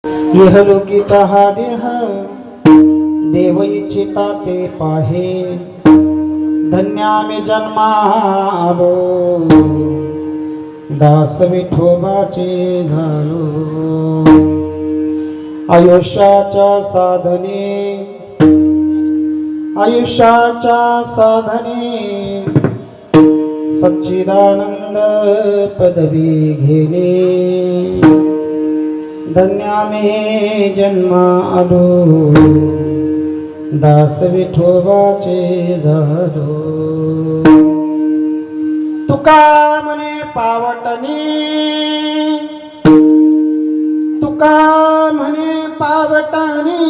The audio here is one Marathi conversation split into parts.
इहलोकिता हा देह देव इच्छिता ते पाहे, धन्यामी जन्मालो दास विठोबाचे झालो. आयुष्याच्या साधने सच्चिदानंद पदवी घेणे, धन्यामे जन्मा आलो दास विठोबाचे झालो. तुका म्हणे पावटणी, तुका म्हणे पावटणी,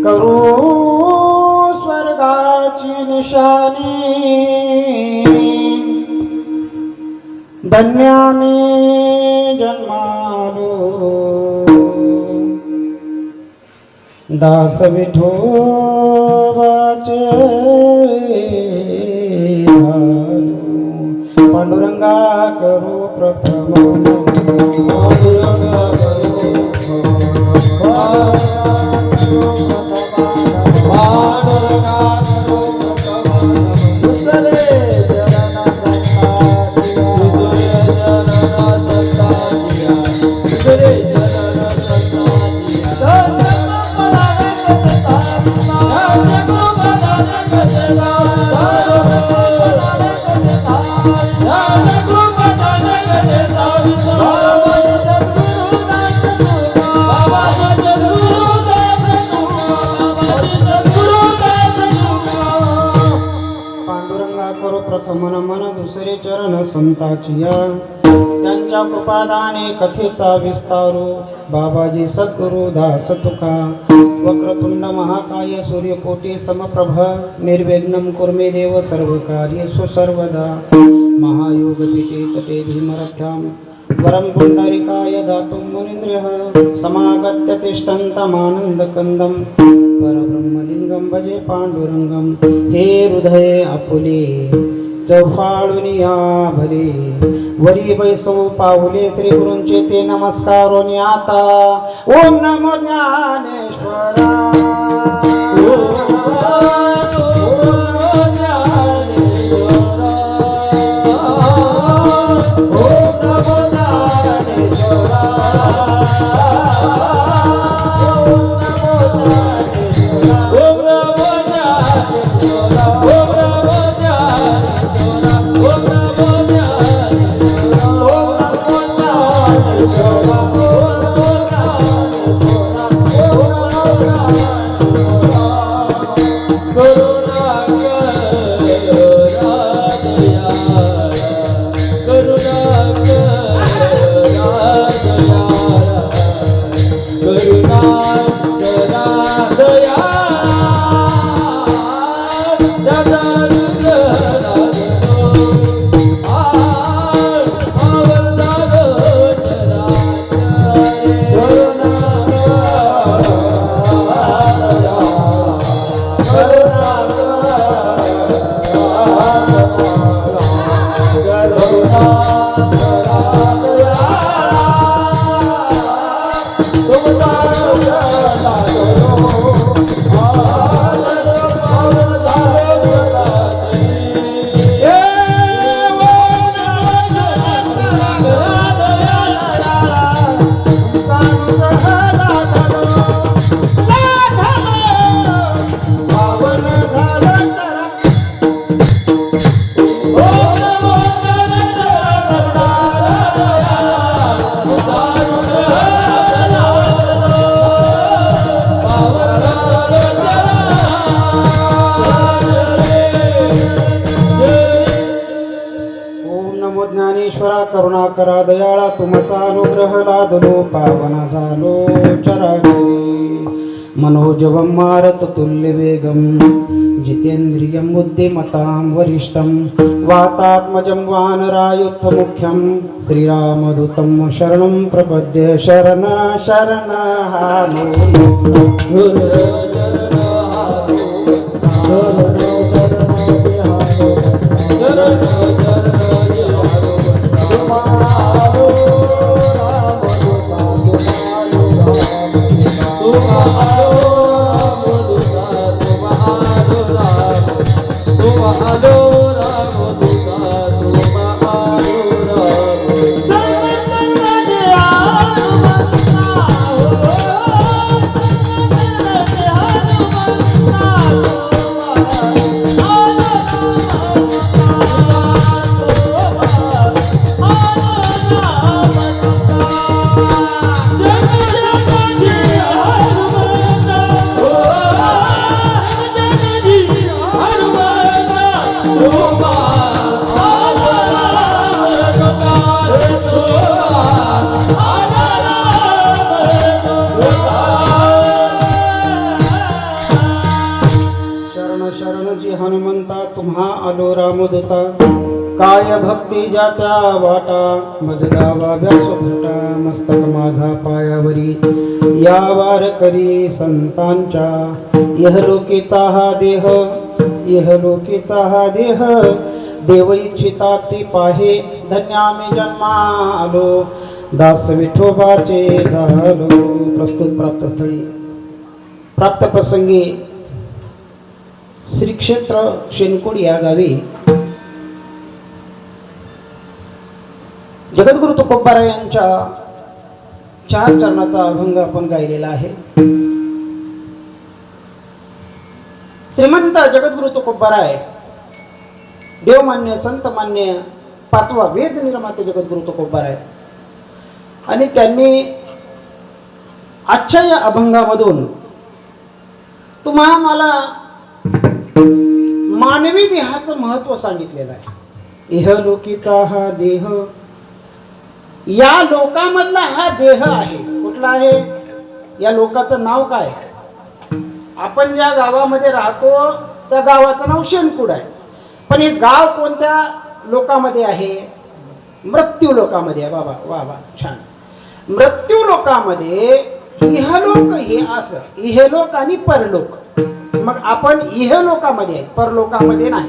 करू स्वर्गाची निशाणी, धन्यामी जन्मालो दास विठोबाचे झालो. पांडुरंगा करू प्रथम प्रथमन मन दुसरे चरण संताचिया, त्यांच्या कृपादाने कथेचा विस्तारू. बाबाजी सद्गुरु दास तुका, वक्रतुंड महाकाय सूर्यकोटी समप्रभ, निर्विघ्नं कुर्मे देव सर्वकार्येषु सर्वदा. महायोगपीठे तटे भीमरथ्यां वरं पुण्डरीकाय दातुं मुनीन्द्रः, समागत्य तिष्ठन्तमानन्दकन्दं परब्रह्मलिंगं भजे पांडुरंगं. हे हृदय आपुले चौफाळुनिया भले, वरी वैसव पावले श्री गुरूंचे ते नमस्कारोनी आता. ओम नमो ज्ञानेश्वरा, करुणाकरा दयाळा तुमचा अनुग्रह लादलो, पावना झालो चराचरी. मनोजवं मारत तुल्य वेगं, जितेंद्रियं बुद्धिमतां वरिष्ठं, वातात्मजं वानरायुद्धमुख्यं, श्रीरामदूतं शरणं प्रपद्ये. शरण शरण हालो हनुमंता तुम्हा आलो रामदूता काय भक्ती जात्या वाटा मज गावा व्यासोटा मस्तक माझा पायावरी या वारकरी संतांच्या इहलोकीचा हा देह इहलोकीचा हा देह देव इच्छिता ती पाहे धन्य आम्ही जन्मा आलो दास विठोबाचे झालो. प्रस्तुत प्राप्त स्थळी प्राप्त प्रसंगी श्री क्षेत्र शेनकोड या गावी जगद्गुरु तुकोबाराय यांच्या 4 चरणाचा अभंग आपण गायलेला आहे. श्रीमंत जगद्गुरु तुकोबाराय देवमान्य संतमान्य 5वा वेद निर्माते जगद्गुरु तुकोबाराय आणि त्यांनी आजच्या या अभंगामधून तुम्हाला मला मानवी देहाचं महत्व सांगितलेलं आहे. इहलोकीचा हा देह या लोकामधला हा देह आहे. कुठला आहे? या लोकाचं नाव काय? आपण ज्या गावामध्ये राहतो त्या गावाचं नाव शेनकुड आहे. पण हे गाव कोणत्या लोकामध्ये आहे? मृत्यू लोकामध्ये आहे. बाबा वा वा छान. मृत्यू लोकामध्ये इहलोक हे असं इहलोक आणि परलोक. मग आपण इहलोकामध्ये आहे, परलोकामध्ये नाही.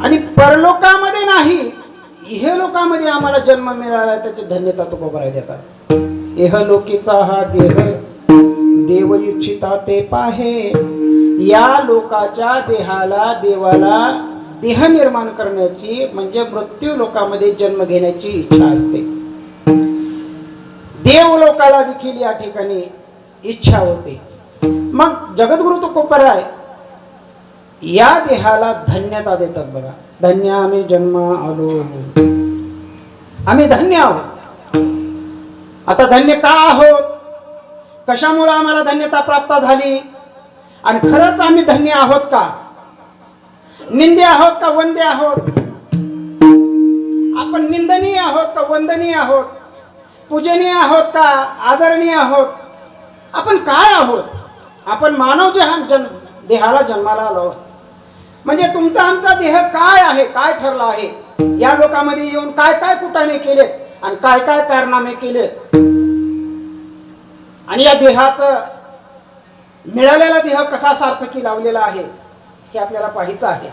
आणि परलोकामध्ये नाही इहलोकामध्ये आम्हाला जन्म मिळाला त्याची धन्यता तुकोबाराय देतात. इहलोकीचा हा देह देव इच्छिता ते पाहे. या लोकाच्या देहाला देवाला देह निर्माण करण्याची म्हणजे मृत्यू लोकामध्ये जन्म घेण्याची इच्छा असते. देवलोकाला देखील या ठिकाणी इच्छा होते. मग जगद्गुरु तुकोबाराय या देहाला धन्यता देतात. बघा, धन्य आम्ही जन्म आलो, आम्ही धन्य आहोत. आता धन्य का आहोत? कशामुळे आम्हाला धन्यता प्राप्त झाली? आणि खरंच आम्ही धन्य आहोत का? निंदे आहोत का वंदे आहोत? आपण निंदनीय आहोत का वंदनीय आहोत? पूजनीय आहोत का आदरणीय आहोत? आपण काय आहोत? आपण मानव देहाला जन्माला आलो. म्हणजे तुमचा आमचा देह काय आहे? काय ठरला आहे? या लोकांमध्ये येऊन काय काय कुटाणे केलेत आणि काय काय कारनामे केलेत आणि या देहाचं मिळालेला देह कसा सार्थकी लावलेला आहे हे आपल्याला पाहायचं आहे.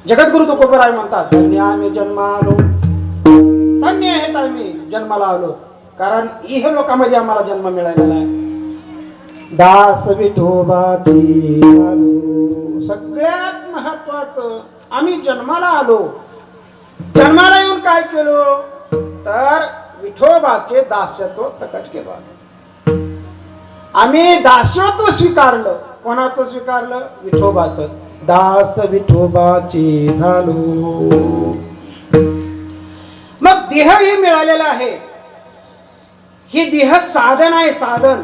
जगद्गुरु तुकोबाराय म्हणतात, धन्य आम्ही जन्माला आलो. धन्य आहेत आम्ही जन्माला आलो, कारण इह लोकांमध्ये आम्हाला जन्म मिळालेला आहे. दास विठोबाची आलो. सगळ्यात महत्वाचं आम्ही जन्माला आलो. जन्माला येऊन काय केलो? तर विठोबाचे दास्यत्व प्रकट केलं. आम्ही दास्यत्व स्वीकारलं. कोणाचं स्वीकारलं? विठोबाचं. दास विठोबाची झालो. मग देह हे मिळालेला आहे. हे देह साधन आहे, साधन.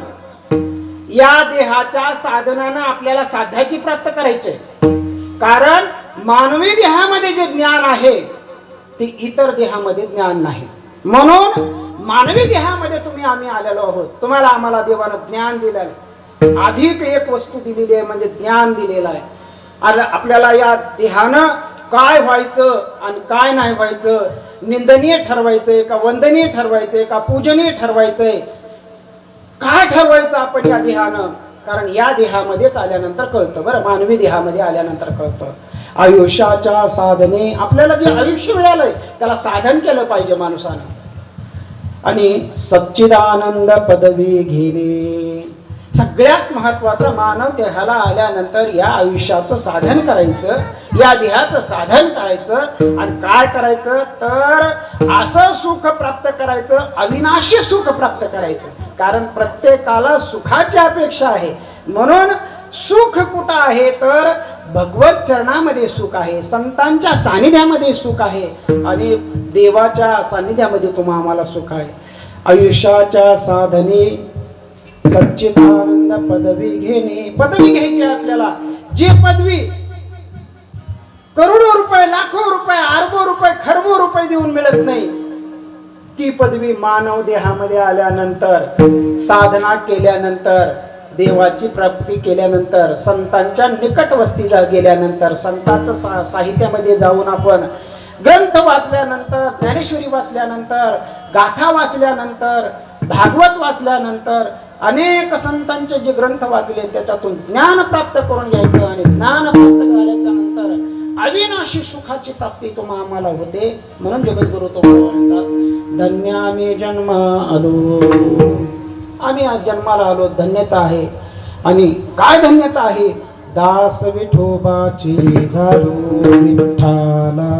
या देहाच्या साधनानं आपल्याला साध्याची प्राप्त करायचे. कारण मानवी देहामध्ये जे ज्ञान आहे ते इतर देहामध्ये ज्ञान नाही. म्हणून मानवी देहामध्ये आम्ही आलेलो आहोत. तुम्हाला आम्हाला देवानं ज्ञान दिलेलं आहे. अधिक एक वस्तू दिलेली आहे म्हणजे ज्ञान दिलेलं आहे. आणि आपल्याला या देहानं काय व्हायचं आणि काय नाही व्हायचं, निंदनीय ठरवायचंय का वंदनीय ठरवायचंय का पूजनीय ठरवायचंय, काय ठरवायचं आपण या देहानं? कारण या देहामध्येच आल्यानंतर कळतं. बरं, मानवी देहामध्ये आल्यानंतर कळतं. आयुष्याच्या साधने, आपल्याला जे आयुष्य मिळालंय त्याला साधन केलं पाहिजे माणसानं. आणि सच्चिदानंद पदवी घेणे. सगळ्यात महत्वाचं मानव देहाला आल्यानंतर या आयुष्याचं साधन करायचं, या देहाचं साधन करायचं आणि काय करायचं तर असं सुख प्राप्त करायचं, अविनाशी सुख प्राप्त करायचं. कारण प्रत्येकाला सुखाची अपेक्षा आहे. म्हणून सुख कुठं आहे तर भगवत चरणामध्ये सुख आहे, संतांच्या सानिध्यामध्ये सुख आहे आणि देवाच्या सानिध्यामध्ये आम्हाला सुख आहे. आयुष्याच्या साधने सच्चिदानंद पदवी घेणे. पदवी घ्यायची आपल्याला. जी पदवी करोडो रुपये, लाखो रुपये, अरबो रुपये, खरबो रुपये देऊन मिळत नाही, ती पदवी मानव देहामध्ये आल्यानंतर, साधना केल्यानंतर, देवाची प्राप्ती केल्यानंतर, संतांच्या निकट वस्तीला गेल्यानंतर, संतांचं साहित्यामध्ये जाऊन आपण ग्रंथ वाचल्यानंतर, ज्ञानेश्वरी वाचल्यानंतर, गाथा वाचल्यानंतर, भागवत वाचल्यानंतर, अनेक संतांचे जे ग्रंथ वाचले त्याच्यातून ज्ञान प्राप्त करून घ्यायचं आणि ज्ञान प्राप्त झाल्याच्या नंतर अविनाशी सुखाची प्राप्ती आम्हाला होते. म्हणून जगद्गुरु तुम्हाला म्हणतात धन्य आम्ही जन्म आलो. आम्ही आज जन्माला आलो, धन्यता आहे. आणि काय धन्यता आहे? दास विठोबाची झालो विठ्ठला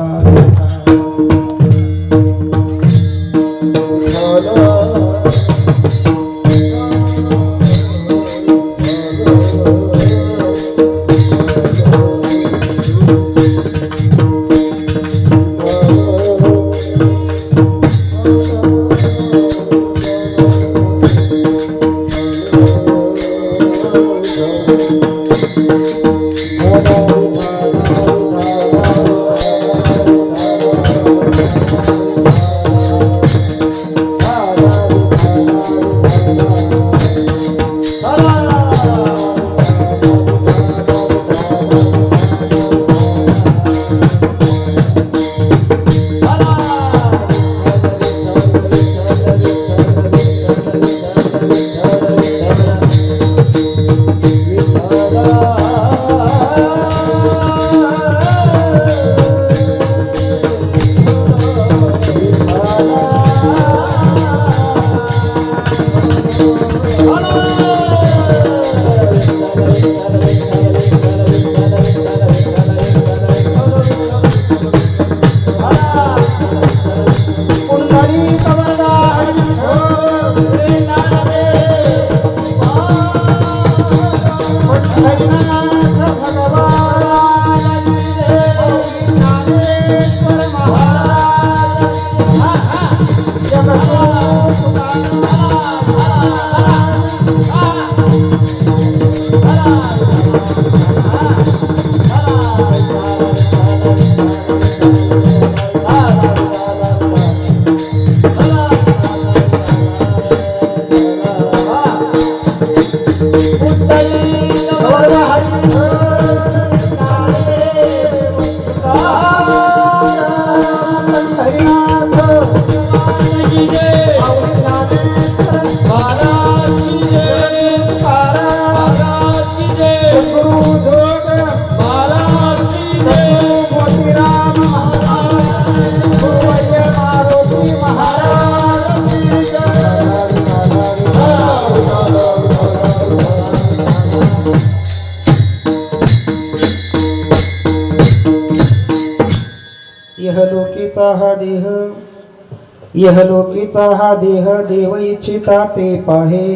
इहलोकीचा हा देह देव इच्छिता ते पाहे.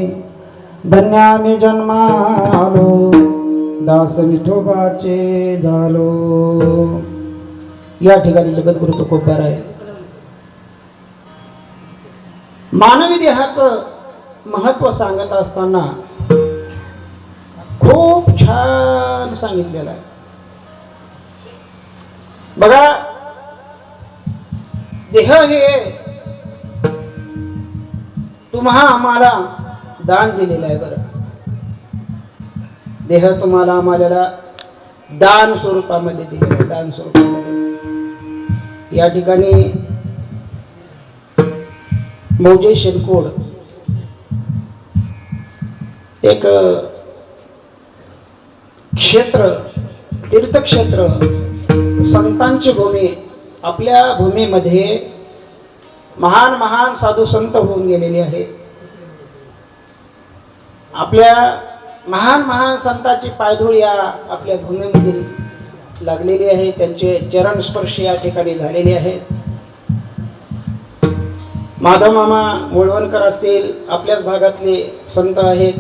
धन्य आम्ही जन्मालो दास विठोबाचे झालो. या ठिकाणी जगद्गुरु तुकोबार आहे. मानवी देहाचं महत्व सांगत असताना खूप छान सांगितलेलं आहे. बघा, देह हे तुम्हा आम्हाला दान दिलेलं आहे. बरं, देह तुम्हाला आम्हाला दान स्वरूपामध्ये दिलेलं आहे. दान स्वरूपामध्ये या ठिकाणी मौजे शेनकोड एक क्षेत्र, तीर्थक्षेत्र, संतांची भूमी, आपल्या भूमीमध्ये महान महान साधू संत होऊन गेलेले आहेत. आपल्या महान महान संतांची पायधूळ या आपल्या भूमीमध्ये लागलेली आहे. त्यांचे चरण स्पर्श या ठिकाणी झालेले आहेत. माधव मामा मुळवणकर असतील, आपल्याच भागातले संत आहेत.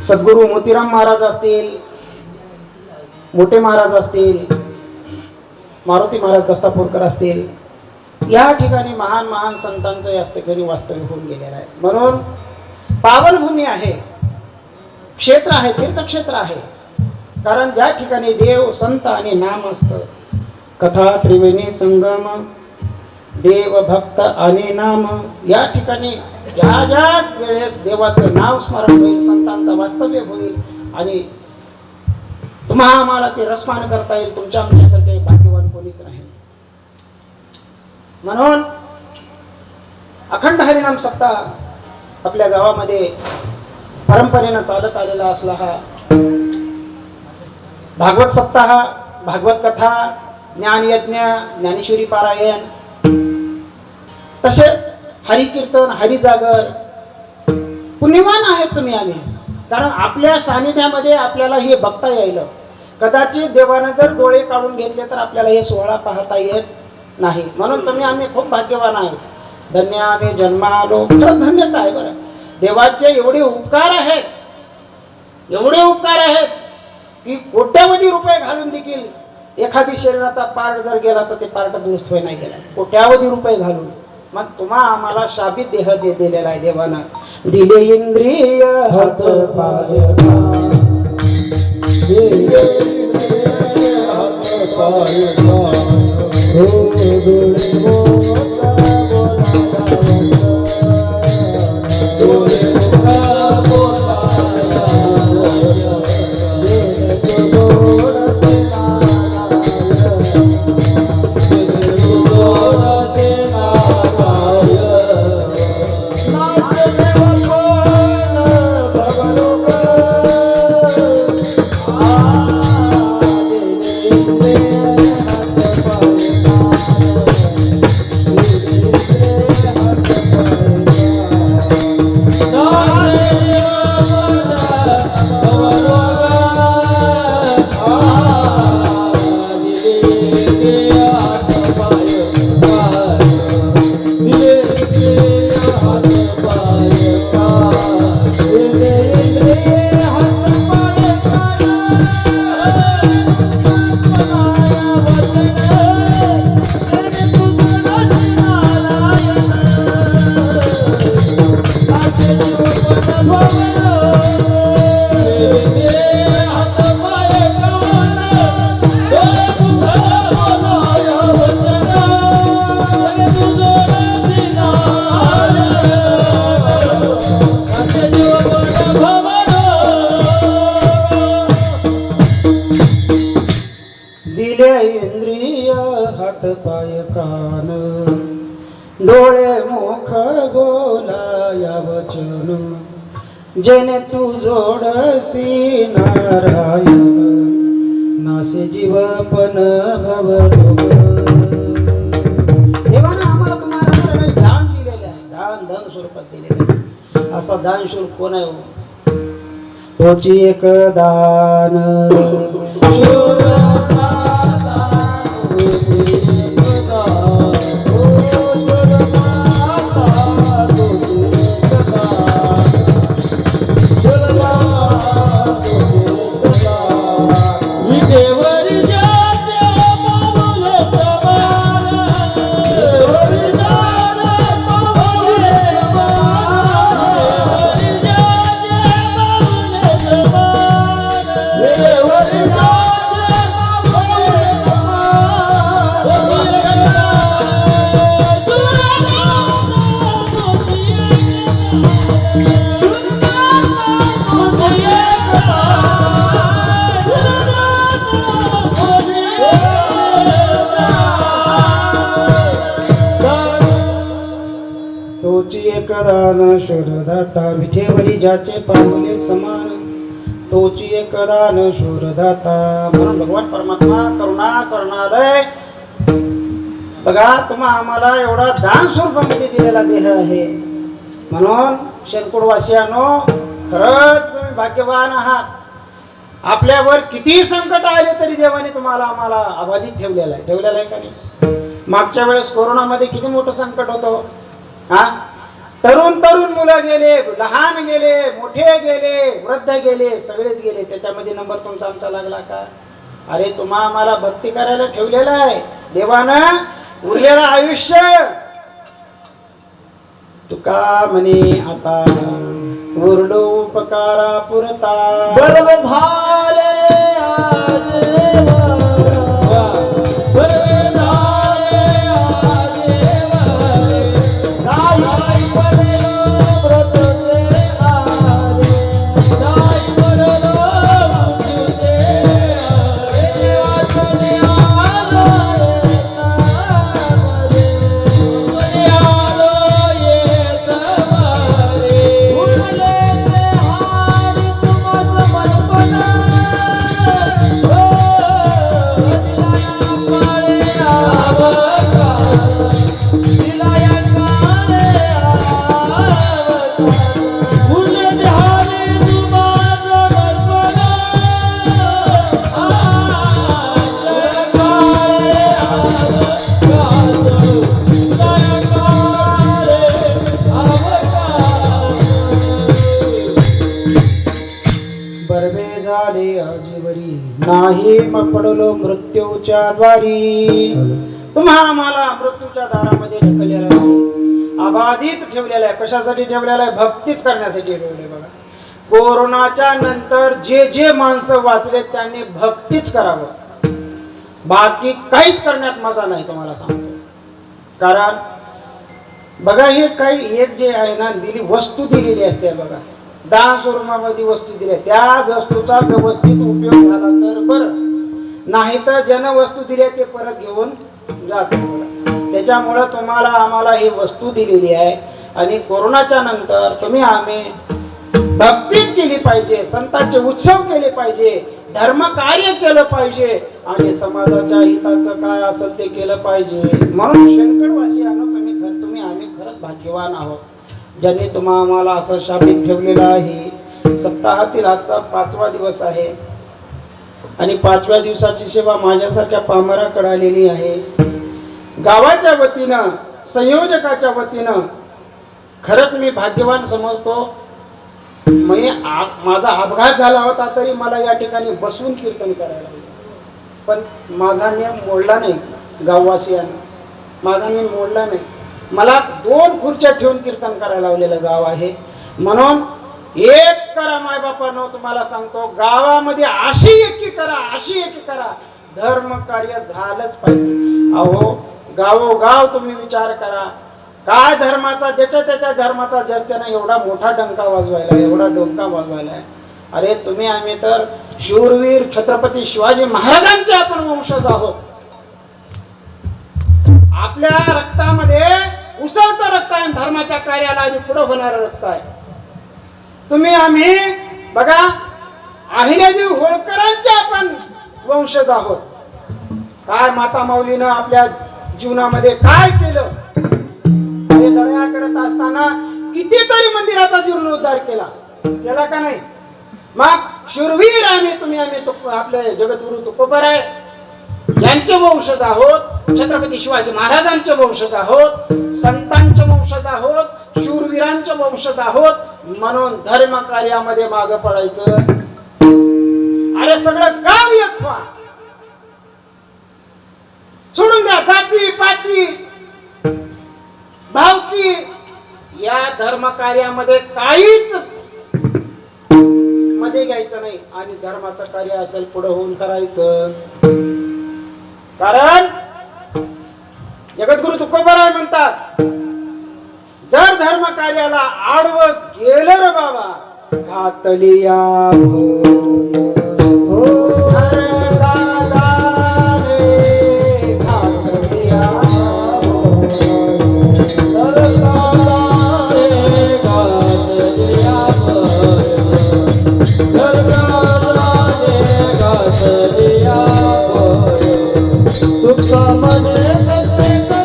सद्गुरू मोतीराम महाराज असतील, मोठे महाराज असतील, मारुती महाराज दस्तापूरकर असतील, या ठिकाणी महान महान संतांचं या ठिकाणी वास्तव्य होऊन गेलेलं आहे. म्हणून पावनभूमी आहे, क्षेत्र आहे, तीर्थक्षेत्र आहे. कारण ज्या ठिकाणी देव संत आणि नाम असतं, कथा त्रिवेणी संगम, देव भक्त आणि नाम, या ठिकाणी ज्या ज्या वेळेस देवाचं नाव स्मरण होईल, संतांचं वास्तव्य होईल आणि तुम्हाला आम्हाला ते रसपान करता येईल, तुमच्या आमच्यासारखे भाग्यवान कोणीच नाही. म्हणून अखंड हरिनाम सप्ताह आपल्या गावामध्ये परंपरेनं चालत आलेला असला हा भागवत सप्ताह, भागवत कथा, ज्ञानयज्ञ, ज्ञानेश्वरी पारायण, तसेच हरिकीर्तन, हरिजागर. पुण्यवान आहेत तुम्ही आम्ही, कारण आपल्या सानिध्यामध्ये आपल्याला हे बघता येईल. कदाचित देवानं जर डोळे काढून घेतले तर आपल्याला हे सोहळा पाहता येत नाही. म्हणून तुम्ही आम्ही खूप भाग्यवान आहोत. धन्य आम्ही जन्मालो. खरंच धन्यता आहे बरं. देवाचे एवढे उपकार आहेत, एवढे उपकार आहेत की कोट्यावधी रुपये घालून देखील एखादी शरीराचा पार्ट जर गेला तर ते पार्ट दुरुस्त होई नाही गेला. कोट्यावधी रुपये घालून मग तुम्हा आम्हाला शाबित देह दिलेला आहे देवानं. दिले इंद्रिय हात पाय कान डोळे मुख बोलाया वचन जेने तू जोडसी नारायण नासे जीवपन भव देवानं आम्हाला तुम्हाला दान दिलेलं आहे. दान धन स्वरूपात दिलेलं आहे. असा दान स्वरूप कोण आहे? तोची एक दान दान शूरदाता विठेवरी ज्याचे पावले समान तोची एक दान शूरदाता. म्हणून भगवान परमात्मा करुणा करुणालय बघा तुम्हा आम्हाला एवढा दान स्वरूपामध्ये दिलेला देह आहे, म्हणून शेणकुडवासियानो खरंच तुम्ही भाग्यवान आहात. आपल्यावर किती संकट आले तरी देवाने तुम्हाला आम्हाला अबाधित ठेवलेला आहे का नाही? मागच्या वेळेस कोरोनामध्ये किती मोठं संकट होतं. हा, तरुण मुलं गेले, लहान गेले, मोठे गेले, वृद्ध गेले, सगळेच गेले. त्याच्यामध्ये नंबर तुमचा आमचा लागला का? अरे तुम्हा आम्हाला भक्ती करायला ठेवलेलं आहे देवानं. उरलेलं आयुष्य तुका म्हणे आता उरलो उपकारा पुरता बर्व झाले आज नाही मग पडलो मृत्यूच्या द्वारी. तुम्हा आम्हाला मृत्यूच्या दारामध्ये ढकललेला आहे, अबाधित ठेवलेला आहे. कशासाठी ठेवलेला आहे? भक्तीच करण्यासाठी ठेवले. बघा कोरोनाच्या नंतर जे माणसं वाचले त्यांनी भक्तीच करावं, बाकी काहीच करण्यात मजा नाही तुम्हाला सांगतो. कारण बघा हे काही एक जे आहे ना वस्तू दिलेली असते बघा, दान स्वरूपामध्ये वस्तू दिल्या, त्या वस्तूचा व्यवस्थित उपयोग झाला तर बरं, नाही तर ज्यानं वस्तू दिल्या ते परत घेऊन जातो. त्याच्यामुळं तुम्हाला आम्हाला ही वस्तू दिलेली आहे आणि कोरोनाच्या नंतर तुम्ही आम्ही भक्तीच केली पाहिजे, संतांचे उत्सव केले पाहिजे, धर्म कार्य केलं पाहिजे आणि समाजाच्या हिताचं काय असेल ते केलं पाहिजे. म्हणून शेणकडवासियांनो तुम्ही आम्ही खरंच भाग्यवान आहोत ज्यांनी तुम्हा आम्हाला असं शापित ठेवलेलं आहे. सप्ताहातील आजचा 5वा दिवस आहे आणि 5व्या दिवसाची सेवा माझ्यासारख्या पामराकडे आलेली आहे. गावाच्या वतीनं, संयोजकाच्या वतीनं खरंच मी भाग्यवान समजतो. माझा अपघात झाला होता तरी मला या ठिकाणी बसून कीर्तन करायला लागलं, पण माझा नियम मोडला नाही. गाववासियांना माझा नियम मोडला नाही. मला 2 खुर्च्या ठेवून कीर्तन करायला लावलेलं गाव आहे. म्हणून एक करा मायबापांनो, तुम्हाला सांगतो गावामध्ये अशी एकी करा, धर्म कार्य झालंच पाहिजे. अहो गावोगाव तुम्ही विचार करा, काय धर्माचा ज्याच्या त्याच्या धर्माचा जास्त नाही एवढा मोठा डंका वाजवायला, एवढा डोंका वाजवायला. अरे तुम्ही आम्ही तर शूरवीर छत्रपती शिवाजी महाराजांचे आपण वंशज आहोत. आपल्या रक्तामध्ये उसळतं रक्त आहे, धर्माच्या कार्याला आधी पुढे होणारं रक्त आहे. तुम्ही आम्ही बघा अहिल्यादेवी होळकरांचे आपण वंशज आहोत. काय माता माऊलीनं आपल्या जीवनामध्ये काय केलं, हे लढाया करत असताना कितीतरी मंदिराचा जीर्णोद्धार केला का नाही? मग शूरवीर आणि तुम्ही आम्ही आपले जगद्गुरु तुकोबराय यांचे वंशज आहोत, छत्रपती शिवाजी महाराजांचे वंशज आहोत, संतांचे वंशज आहोत, शूरवीरांचे वंशज आहोत. म्हणून धर्म कार्यामध्ये मागे पडायचं. अरे सगळं गाव एक व्हा, सोडून द्या जाती पाती भावकी. या धर्म कार्यामध्ये काहीच मध्ये घ्यायचं नाही आणि धर्माचं कार्य असेल पुढे होऊन करायचं. कारण जगद्गुरु तुकोबराय म्हणतात, जर धर्म कार्याला आडवं गेलं रे बाबा घातलिया तुका मन सत्य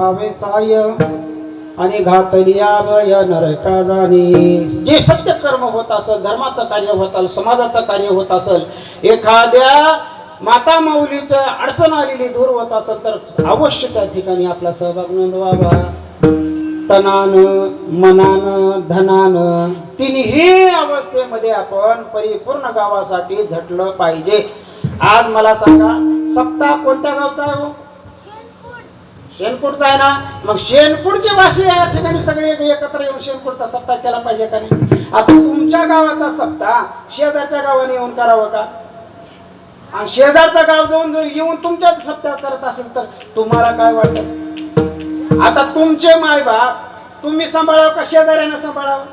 व्हावे साय आणि घातली अभय नरका जाणे. जे सत्य कर्म होत असेल, धर्माचं कार्य होत असेल, समाजाचं कार्य होत असेल, एखाद्या माता माऊलीचं अडचण आलेली दूर होत असेल तर अवश्य त्या ठिकाणी आपला सहभाग नोंदवावा. तनानं, मनानं, धनानं तिन्ही अवस्थेमध्ये आपण परिपूर्ण गावासाठी झटलं पाहिजे. आज मला सांगा, सप्ताह कोणत्या गावचा आहे हो? शेणपूरचा आहे ना. मग शेणपूरचे वासी या ठिकाणी सगळे एकत्र येऊन शेणपूरचा सप्ताह केला पाहिजे का नाही? आता तुमच्या गावाचा सप्ताह शेजारच्या गावाने येऊन करावं का? आणि शेजारचा गाव जाऊन येऊन तुमच्याच सप्ताह करत असेल तर तुम्हाला काय वाटतं? आता तुमचे मायबाप तुम्ही सांभाळावं का शेजाऱ्यानं सांभाळावं?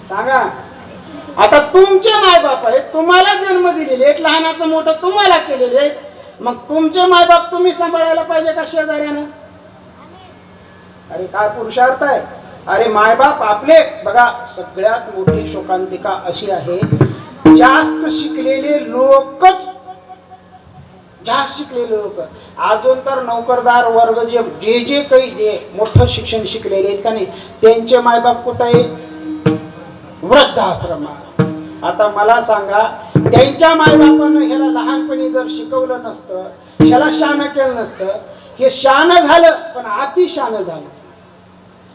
सांगा. आता तुमचे मायबाप आहेत, तुम्हाला जन्म दिलेले आहेत, लहानाचं मोठं तुम्हाला केलेले आहेत. मग तुमचे मायबाप तुम्ही सांभाळायला पाहिजे का शेजाऱ्यानं? अरे काय पुरुषार्थ आहे. अरे मायबाप आपले बघा. सगळ्यात मोठी शोकांतिका अशी आहे, जास्त शिकलेले लोकच, जास्त शिकलेले लोक अजून तर नोकरदार वर्ग जे जे काही मोठं शिक्षण शिकलेले आहेत का नाही, त्यांचे मायबाप कुठं आहे? वृद्धाश्रमात. आता मला सांगा, त्यांच्या मायबापानं ह्याला लहानपणी जर शिकवलं नसतं, ह्याला शान केलं नसतं, हे शान झालं पण अतिशान झालं.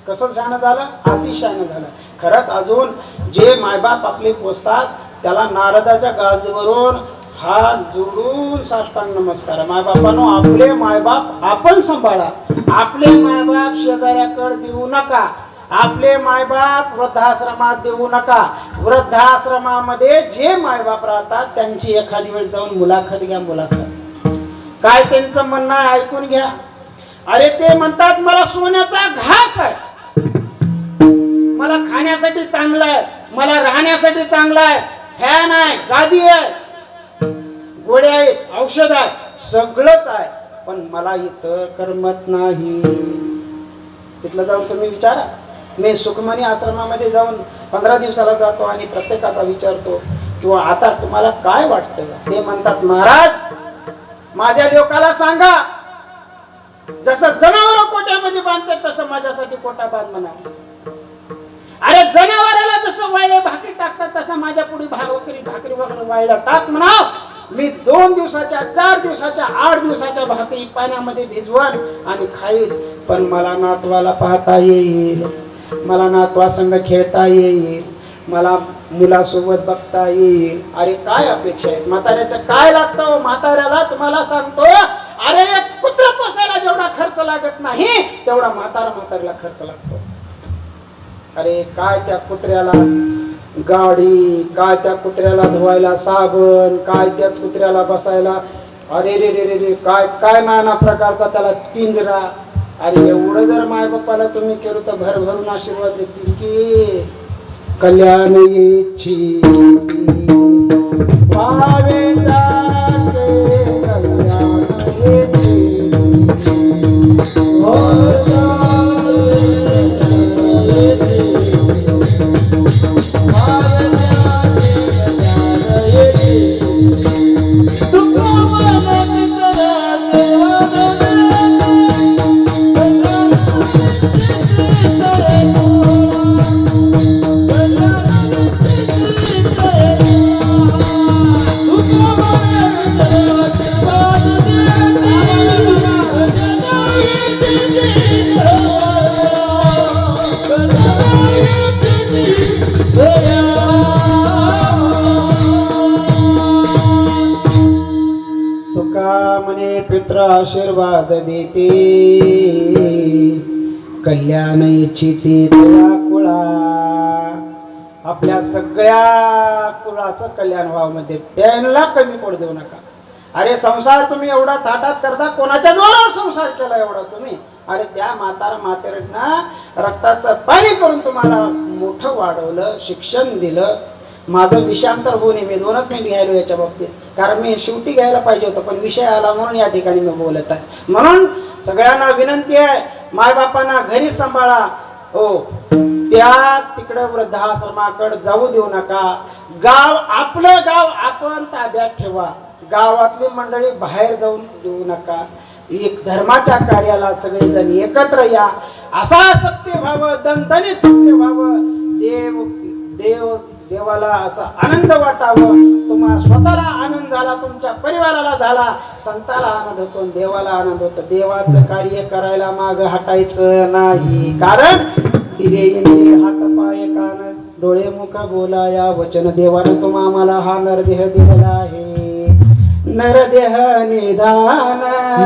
कसं शान झालं? अतिशान झालं. खरंच अजून जे मायबाप आपले पोचतात त्याला नारदाच्या गाजवरून हात जोडून साष्टांग नमस्कार. मायबापानो, आपले मायबाप आपण सांभाळा. आपले मायबाप शेजाऱ्याकडे देऊ नका. आपले मायबाप वृद्धाश्रमात देऊ नका. वृद्धाश्रमामध्ये जे मायबाप राहतात त्यांची एखादी वेळ जाऊन मुलाखत घ्या. मुलाखत काय त्यांचं म्हणणं आहे ऐकून घ्या. अरे ते म्हणतात मला सोन्याचा घास आहे, मला खाण्यासाठी चांगलं आहे, मला राहण्यासाठी चांगलं आहे, फॅन आहे, गादी आहे, गोळ्या आहेत, औषध आहे, सगळंच आहे, पण मला इथं करमत नाही. तिथलं जाऊन तुम्ही विचारा. मी सुखमणी आश्रमामध्ये जाऊन 15 दिवसाला जातो आणि प्रत्येकाचा विचारतो किंवा आता तुम्हाला काय वाटतं? ते म्हणतात महाराज माझ्या लोकाला सांगा, जसं जनावर कोट्यामध्ये बांधतात तसं माझ्यासाठी कोटा बांध म्हणा. अरे जनावराला जसं वाळले भाकरी टाकतात तसं माझ्या पुढे भाकरी वगैरे वाळला टाक म्हणा. मी 2 दिवसाच्या, 4 दिवसाच्या, 8 दिवसाच्या भाकरी पाण्यामध्ये भिजवण आणि खाईल, पण मला नातवाला पाहता येईल, मला नातवा संग खेळता येईल, मला मुलासोबत बघता येईल. अरे काय अपेक्षा आहेत म्हाताऱ्याचं? काय लागतं म्हाताऱ्याला? तुम्हाला सांगतो, अरे एक कुत्र पोसायला जेवढा खर्च लागत नाही तेवढा म्हाताऱ्याला खर्च लागतो. अरे काय त्या कुत्र्याला गाडी, काय त्या कुत्र्याला धुवायला साबण, काय त्या कुत्र्याला बसायला अरे रे रे रे रे काय काय नाना प्रकारचा त्याला पिंजरा. अरे एवढं जर माय बाप्पाला तुम्ही केलं तर भरभरून आशीर्वाद देतील की कल्याण इच्छी पावे जाते कल्याण इच्छी हो पित्र आशीर्वाद देते कल्याण इच्छिते तुला कुळा. आपल्या सगळ्या कुळाचं कल्याण व्हावं मध्ये त्यांना कमी पडू देऊ नका. अरे संसार तुम्ही एवढा थाटात करता, कोणाच्या जोरावर संसार केला एवढा तुम्ही? अरे त्या म्हाताऱ्यांना रक्ताचं पाणी करून तुम्हाला मोठं वाढवलं, शिक्षण दिलं. माझं विषयांतर होऊ नये. मी 2च मिनिट घ्यायलो याच्या बाबतीत, कारण मी शेवटी घ्यायला पाहिजे होतं पण विषय आला म्हणून या ठिकाणी मी बोलत आहे. म्हणून सगळ्यांना विनंती आहे, मायबापांना घरी सांभाळा. हो त्या तिकडे वृद्धाश्रमाकडे जाऊ देऊ नका. आपलं गाव आपण ताब्यात ठेवा. गावातली मंडळी बाहेर जाऊन देऊ नका. एक धर्माच्या कार्याला सगळेजण एकत्र या. असा सत्य व्हावं, दणदणीत सत्य व्हावं. देवाला असा आनंद वाटावं. तुम्हाला स्वतःला आनंद झाला, तुमच्या परिवाराला झाला, संताला आनंद होतो, देवाला आनंद होतो. देवाचं कार्य करायला माग हटायचं नाही. कारण दिले इंद्रिय हात पाय कान डोळे मुख बोलाया वचन देवानं आम्हाला हा नरदेह दिलेला आहे. नरदेह निदान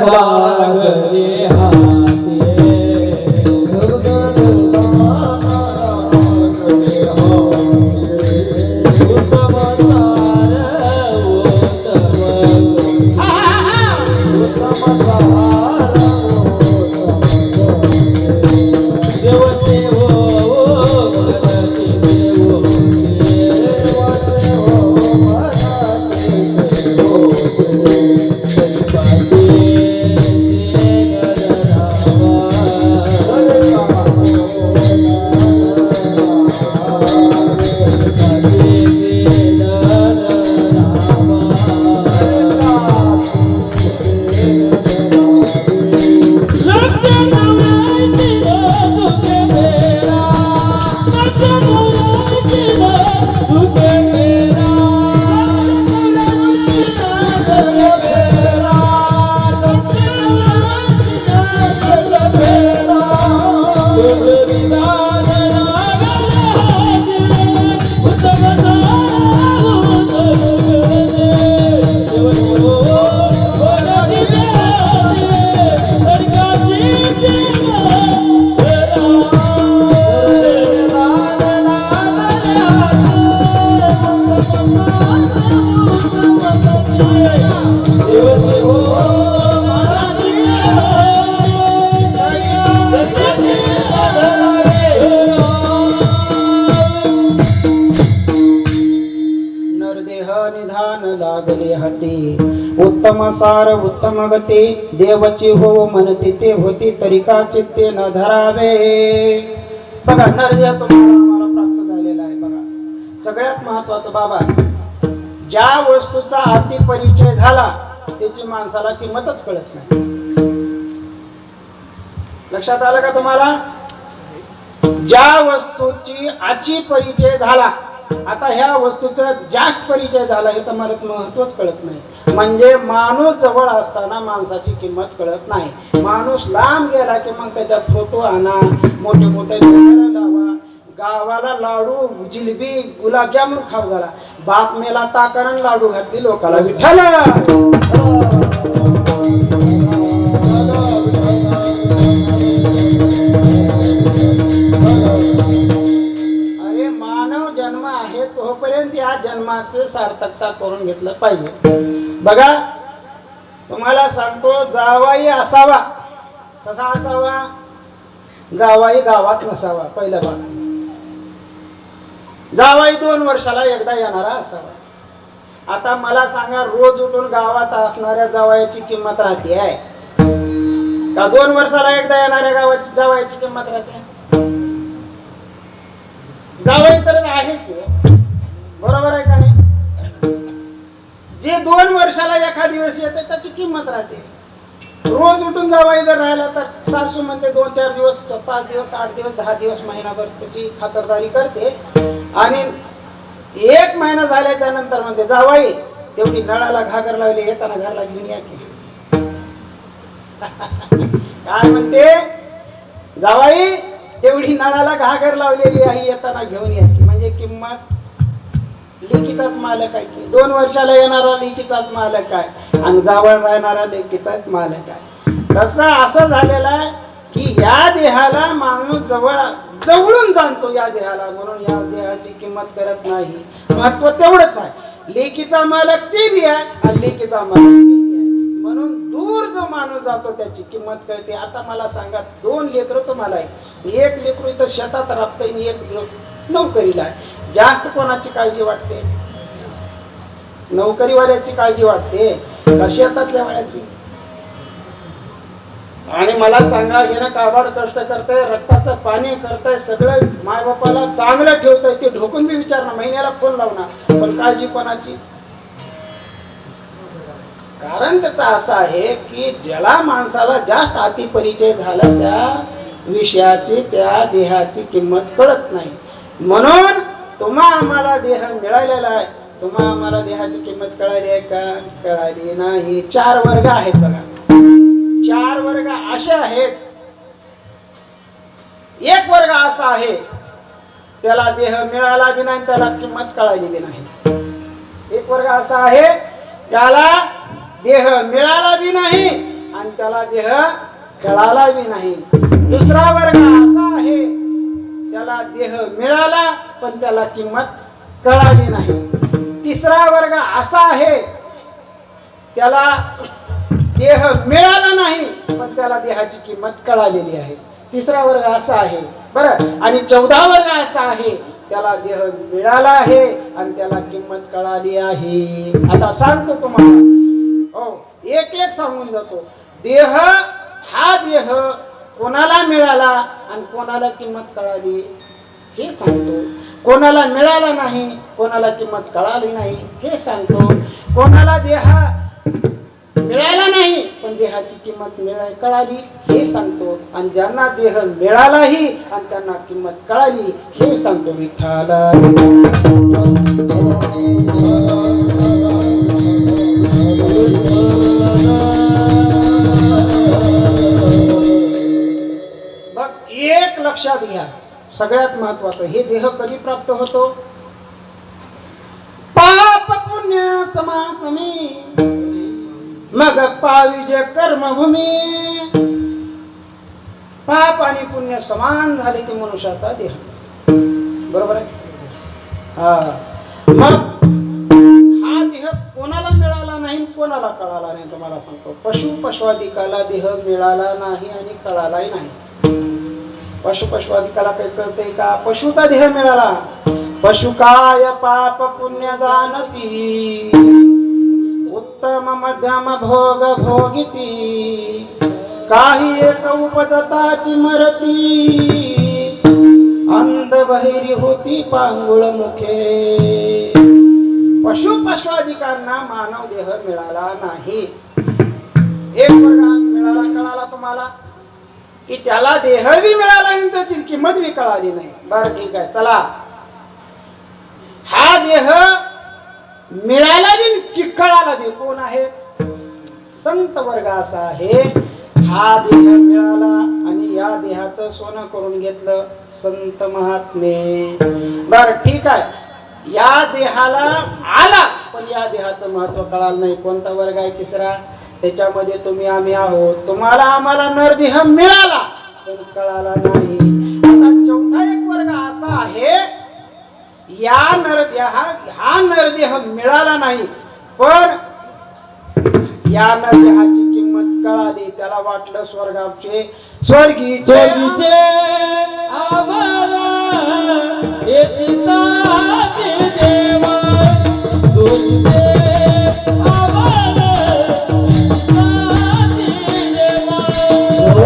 लागले हाती लागले हाती. उत्तम सार उत्तम गती देवची हो म्हणती ते होती तरी का चित्ते न धरावे. बघा नरदेह तुम्हाला आम्हाला प्राप्त झालेला आहे. बघा सगळ्यात महत्वाचं बाबा, ज्या वस्तूचा अति परिचय झाला त्याची माणसाला किंमतच कळत नाही. लक्षात आलं का तुम्हाला? ज्या वस्तूची आची परिचय झाला, आता ह्या वस्तूचा जास्त परिचय झाला याचं मला महत्वच कळत नाही. म्हणजे माणूस जवळ असताना माणसाची किंमत कळत नाही. माणूस लांब गेला की मग त्याचा फोटो आणा, मोठे मोठे लावा, गावाला लाडू जिलेबी गुलाबजामुन खाऊ घाला. बाप मेला ताकानं लाडू घातली लोकाला विठ्ठल. अरे मानव जन्म आहे तोपर्यंत या जन्माचं सार्थकता करून घेतलं पाहिजे. बघा तुम्हाला सांगतो, जावाई असावा. कसा असावा? जावाई गावात नसावा. पहिला भाग, जावाई 2 वर्षाला एकदा येणारा असावा. आता मला सांगा, रोज उठून गावात असणाऱ्या जावाईची किंमत राहते आहे का 2 वर्षाला एकदा येणाऱ्या गावाची जावाईची किंमत राहते? जावाई तर आहे की, बरोबर आहे का नाही? जे 2 वर्षाला एखादी वेळेस येते त्याची किंमत राहते. रोज उठून जावाई जर राहिला तर सासू म्हणते 2-4 दिवस 5 दिवस 8 दिवस 10 दिवस महिनाभर त्याची खातरदारी करते. आणि 1 महिना झाल्याच्या नंतर म्हणते, जावाई तेवढी नळाला घागर लावली, येताना घरला घेऊन या की. काय म्हणते? जावाई तेवढी नळाला घागर लावलेली आहे, येताना घेऊन या की. म्हणजे किंमत लेकीचाच मालक आहे की. 2 वर्षाला येणारा लेकीचाच मालक आहे आणि जावळ राहणारा लेकीचाच मालक आहे. तसं असं झालेलं आहे की या देहाला माणूस जवळून जाणतो या देहाला, म्हणून या देहाची किंमत करत नाही. महत्व तेवढंच आहे. लेकीचा मालक ते बी आहे आणि लेकीचा मालक ते बी आहे, म्हणून दूर जो माणूस जातो त्याची किंमत कळते. आता मला सांगा, 2 लेकरं तुम्हाला आहे. 1 लेकरू इथं शेतात राबतंय आणि 1 नोकरीला आहे. जास्त कोणाची काळजी वाटते? नोकरीवाल्याची काळजी वाटते का शेतातल्या वाल्याची? आणि मला सांगा, हिनं काबाड कष्ट करतंय, रक्ताचं पाणी करतंय, सगळं मायबापाला चांगलं ठेवतंय, ते ढोकून बी विचारणार, महिन्याला फोन लावणार, पण काळजी कोणाची? कारण त्याचा असं आहे की ज्याला माणसाला जास्त अति परिचय झाला त्या विषयाची, त्या देहाची किंमत कळत नाही. म्हणून तुम्हा आम्हाला देह मिळालेला आहे, तुम्हा आम्हाला देहाची किंमत कळाली आहे का? कळाली नाही. 4 वर्ग आहेत बघा, 4 वर्ग असे आहेत. एक वर्ग असा आहे त्याला देह मिळाला बी नाही, त्याला किंमत कळाली बी नाही. एक वर्ग असा आहे त्याला देह मिळाला बी नाही आणि त्याला देह कळाला बी नाही. दुसरा वर्ग असा आहे त्याला देह मिळाला पण त्याला किंमत कळाली नाही. तिसरा वर्ग असा आहे त्याला देह मिळाला नाही पण त्याला देहाची किंमत कळालेली आहे. तिसरा वर्ग असा आहे बरं. आणि 14 वर्ग असा आहे त्याला देह मिळाला आहे आणि त्याला किंमत कळाली आहे. आता सांगतो तुम्हाला, हो एक एक सांगून जातो. देह हा देह कोणाला मिळाला आणि कोणाला किंमत कळाली हे सांगतो. कोणाला मिळाला नाही, कोणाला किंमत कळाली नाही हे सांगतो. कोणाला देह मिळाला नाही पण देहाची किंमत कळाली हे सांगतो. आणि ज्यांना देह मिळालाही आणि त्यांना किंमत कळाली हे सांगतो. विठ्ठला बघ, एक लक्षात घ्या, सगळ्यात महत्वाचं, हे देह कधी प्राप्त होतो? पाप पुण्य समासमी मग पाविजे कर्मभूमी. पाप आणि पुण्य समान झाले की मनुष्याचा देह, बरोबर आहे? हा, मग हा देह कोणाला मिळाला नाही, कोणाला कळाला नाही तुम्हाला सांगतो. पशुपश्वादिकाला देह मिळाला नाही आणि कळालाही नाही. पशुपश्वादिकाला काही कळतंय का? पशुचा देह मिळाला. पशु काय पाप पुण्य जाणती, उत्तम मध्यम भोग भोगिती, काही एक उपजताची मरती, अंध बहिरी होती पांगुळ मुखे. पशुपश्वादिकांना मानव देह मिळाला नाही. एक वर्ग मिळाला, कळाला तुम्हाला की त्याला देह बी मिळाला आणि त्याची किंमत बी कळाली नाही. बरं ठीक आहे, चला. हा देह मिळाला बी की कळाला बी कोण आहेत? संत वर्ग असा आहे. हा देह मिळाला आणि या देहाचं सोनं करून घेतलं संत महात्मे. बर ठीक आहे, या देहाला आला पण या देहाचं महत्व कळालं नाही. कोणता वर्ग आहे? तिसरा. त्याच्यामध्ये तुम्ही आम्ही आहोत. तुम्हाला आम्हाला नरदेह मिळाला पण कळाला नाही. आता चौथा एक वर्ग असा आहे, या हा नरदेह मिळाला नाही पण या नरदेहाची किंमत कळाली. त्याला वाटलं स्वर्गाचे स्वर्गीचे आम्हाला येतिताचे देवा, तुझे आम्हाला येतिताचे देवा,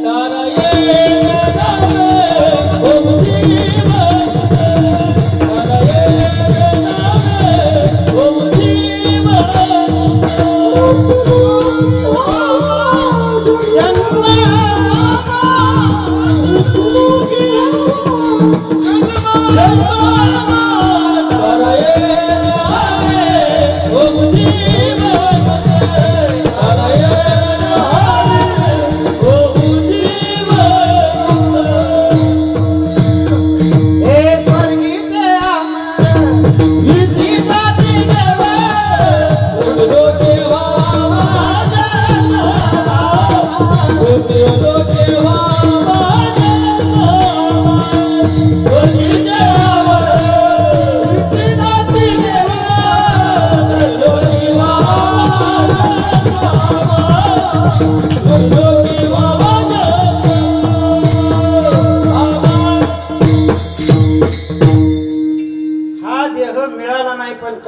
नारायण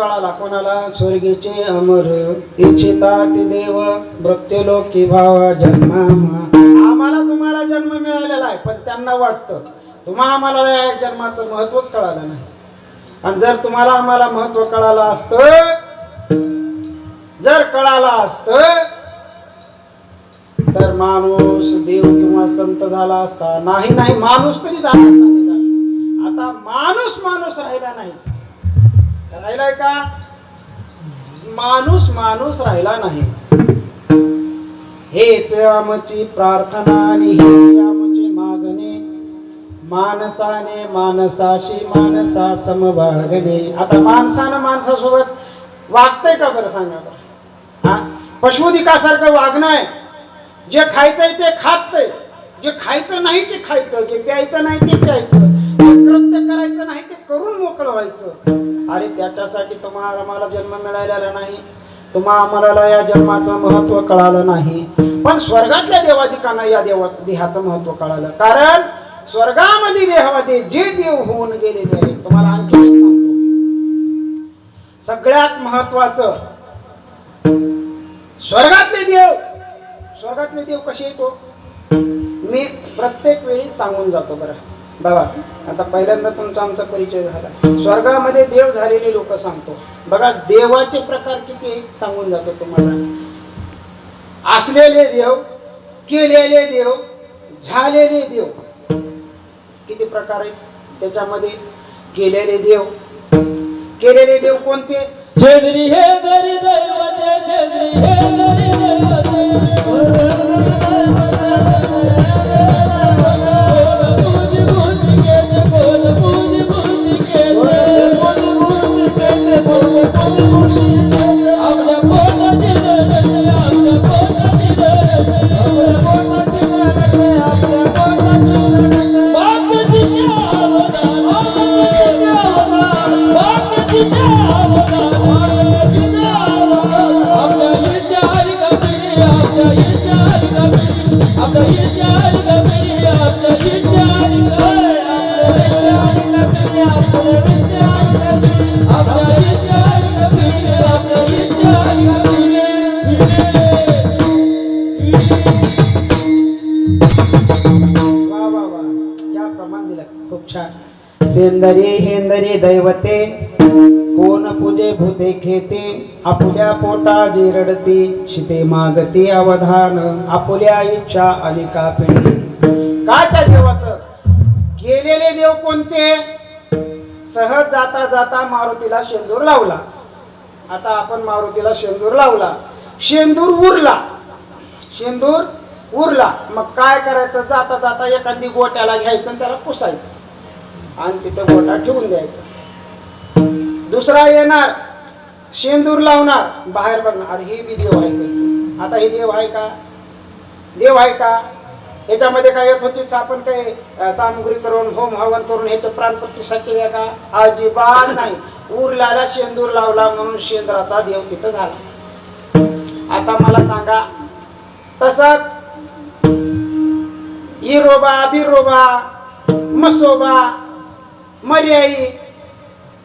कळाला कोणाला? स्वर्गीचे अमर इच्छिता ते देव मृत्यूलोकी भावा जन्मामा. आम्हाला तुम्हाला जन्म मिळालेला आहे, पण त्यांना वाटतं आम्हाला या जन्माचं महत्वच कळालं नाही. आणि जर तुम्हाला आम्हाला महत्व कळालं असतं, जर कळालं असतं तर माणूस देव किंवा संत झाला असता. नाही नाही, माणूस कधी झाला असता. आता माणूस राहिला नाही. राहिलाय का? माणूस राहिला नाही. हेच आमची प्रार्थना आणि हेच आमचे मागणे, माणसाने माणसाशी माणसा समभागणे. आता माणसानं माणसासोबत वागतंय का बरं सांगा बरं? हा, पशुधिकासारखं वागणं आहे. जे खायचंय ते खातंय, जे खायचं नाही ते खायचं, जे प्यायचं नाही ते प्यायचं, जे कृत्य करायचं नाही ते करून मोकळं व्हायचं. अरे त्याच्यासाठी तुम्हाला आम्हाला जन्म मिळालेला नाही. आम्हाला या जन्माचं महत्व कळालं नाही. पण स्वर्गातल्या देवादिकांना या देहाचं महत्व कळालं. कारण स्वर्गामध्ये देहामध्ये जे देव होऊन गेलेले आहेत. तुम्हाला आणखी एक सांगतो, सगळ्यात महत्वाचं स्वर्गातले देव कसे येतो मी प्रत्येक वेळी सांगून जातो. बरं बाबा, आता पहिल्यांदा तुमचा आमचा परिचय झाला. स्वर्गामध्ये देव झालेले लोक सांगतो. बघा देवाचे प्रकार किती आहेत सांगून जातो तुम्हाला. असलेले देव, केलेले देव, झालेले देव, किती प्रकार आहेत त्याच्यामध्ये. केलेले देव कोणते? छेदरी हे दरी दैवते, छेदरी हे दरी दैवते, सेंदरी हेंदरी दैवते, कोण पूजे भूते खेते, आपुल्या पोटा जी रडती, शिते मागती अवधान, आपुल्या इच्छा अनिका पिढी. काय त्या देवाचं? केलेले देव कोणते? सहज जाता जाता मारुतीला शेंदूर लावला. आता आपण मारुतीला शेंदूर लावला, शेंदूर उरला, मग काय करायचं? जाता जाता एखादी गोट्याला घ्यायचं आणि त्याला पुसायचं आणि तिथं गोटा ठेवून द्यायचा. दुसरा येणार, शेंदूर लावणार, बाहेर बघणार, अरे ही बी देव आहे का? आता हे देव आहे का? ह्याच्यामध्ये काय यथोचित आपण काही सामुग्री करून होम हवन करून ह्याचं प्राणप्रतिष्ठा केल्या का? अजिबात नाही. उरल्याला शेंदूर लावला म्हणून शेंद्राचा देव तिथं झाला. आता मला सांगा, तसाच इरोबा बिरोबा मसोबा मर्याई,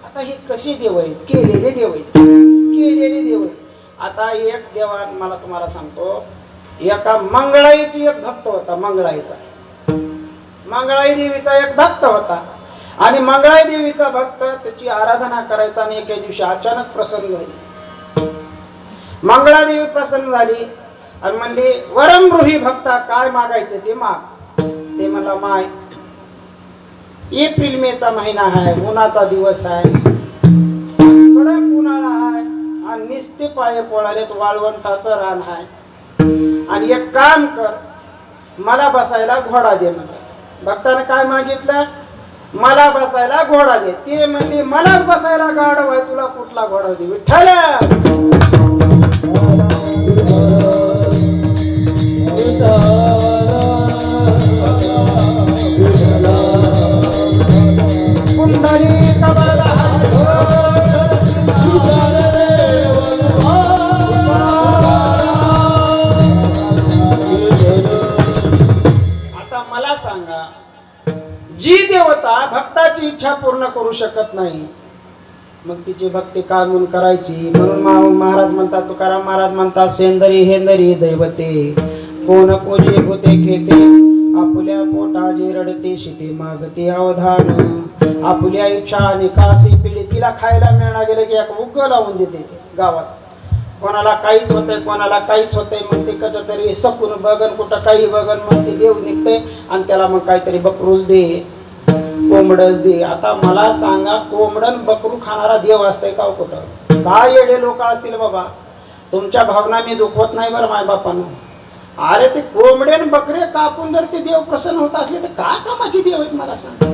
आता हे कसे देव आहेत? केलेले देव आहेत. आता एक देवा मला तुम्हाला सांगतो, एका मंगळाईची एक भक्त होता. मंगळाई देवीचा एक भक्त होता आणि मंगळाई देवीचा भक्त त्याची आराधना करायचा. आणि एके दिवशी अचानक प्रसन्न झाली. मंगळादेवी प्रसन्न झाली आणि म्हणली, वरमृही भक्ता, काय मागायचं ते माग. ते म्हणला, माय एप्रिल मेचा महिना आहे, उन्हाचा दिवस आहे, कडक उन्हाळा आहे आणि निस्ते पाय पळालेत, वाळवंटाचं रान आहे, आणि एक काम कर, मला बसायला घोडा दे. म्हणलं भक्ताने काय मागितलं? मला बसायला घोडा दे. ते म्हणले, मलाच बसायला गाढव आहे, तुला कुठला घोडा दे? विठ्ठल. आता मला सांगा, जी देवता भक्ताची इच्छा पूर्ण करू शकत नाही, मग तिची भक्ती काय म्हणून करायची? म्हणून महाराज म्हणतात, तुकाराम महाराज म्हणतात, सेंदरी हेंदरी दैवते कोण पूजे होते खेते, आपुल्या पोटाची रडते शिते मागते अवधान, आपुल्या इच्छा निकासी पिढी. तिला खायला मिळणार गेलं की एक उग लावून देते ते गावात. कोणाला काहीच होतंय, कोणाला काहीच होतंय, मग ते कसं तरी सकून बघन, कुठं काही बघन, मग ते देव निघते आणि त्याला मग काहीतरी बकरूच दे, कोंबडच दे. आता मला सांगा, कोंबडन बकरू खाणारा देव असतंय का कुठं? काय येडे लोक असतील बाबा. तुमच्या भावना मी दुखवत नाही बरं माय बापानं. अरे ते कोंबडे बकरे कापून जर ते देव प्रसन्न होत असले तर काय कामाची देव आहेत मला सांग.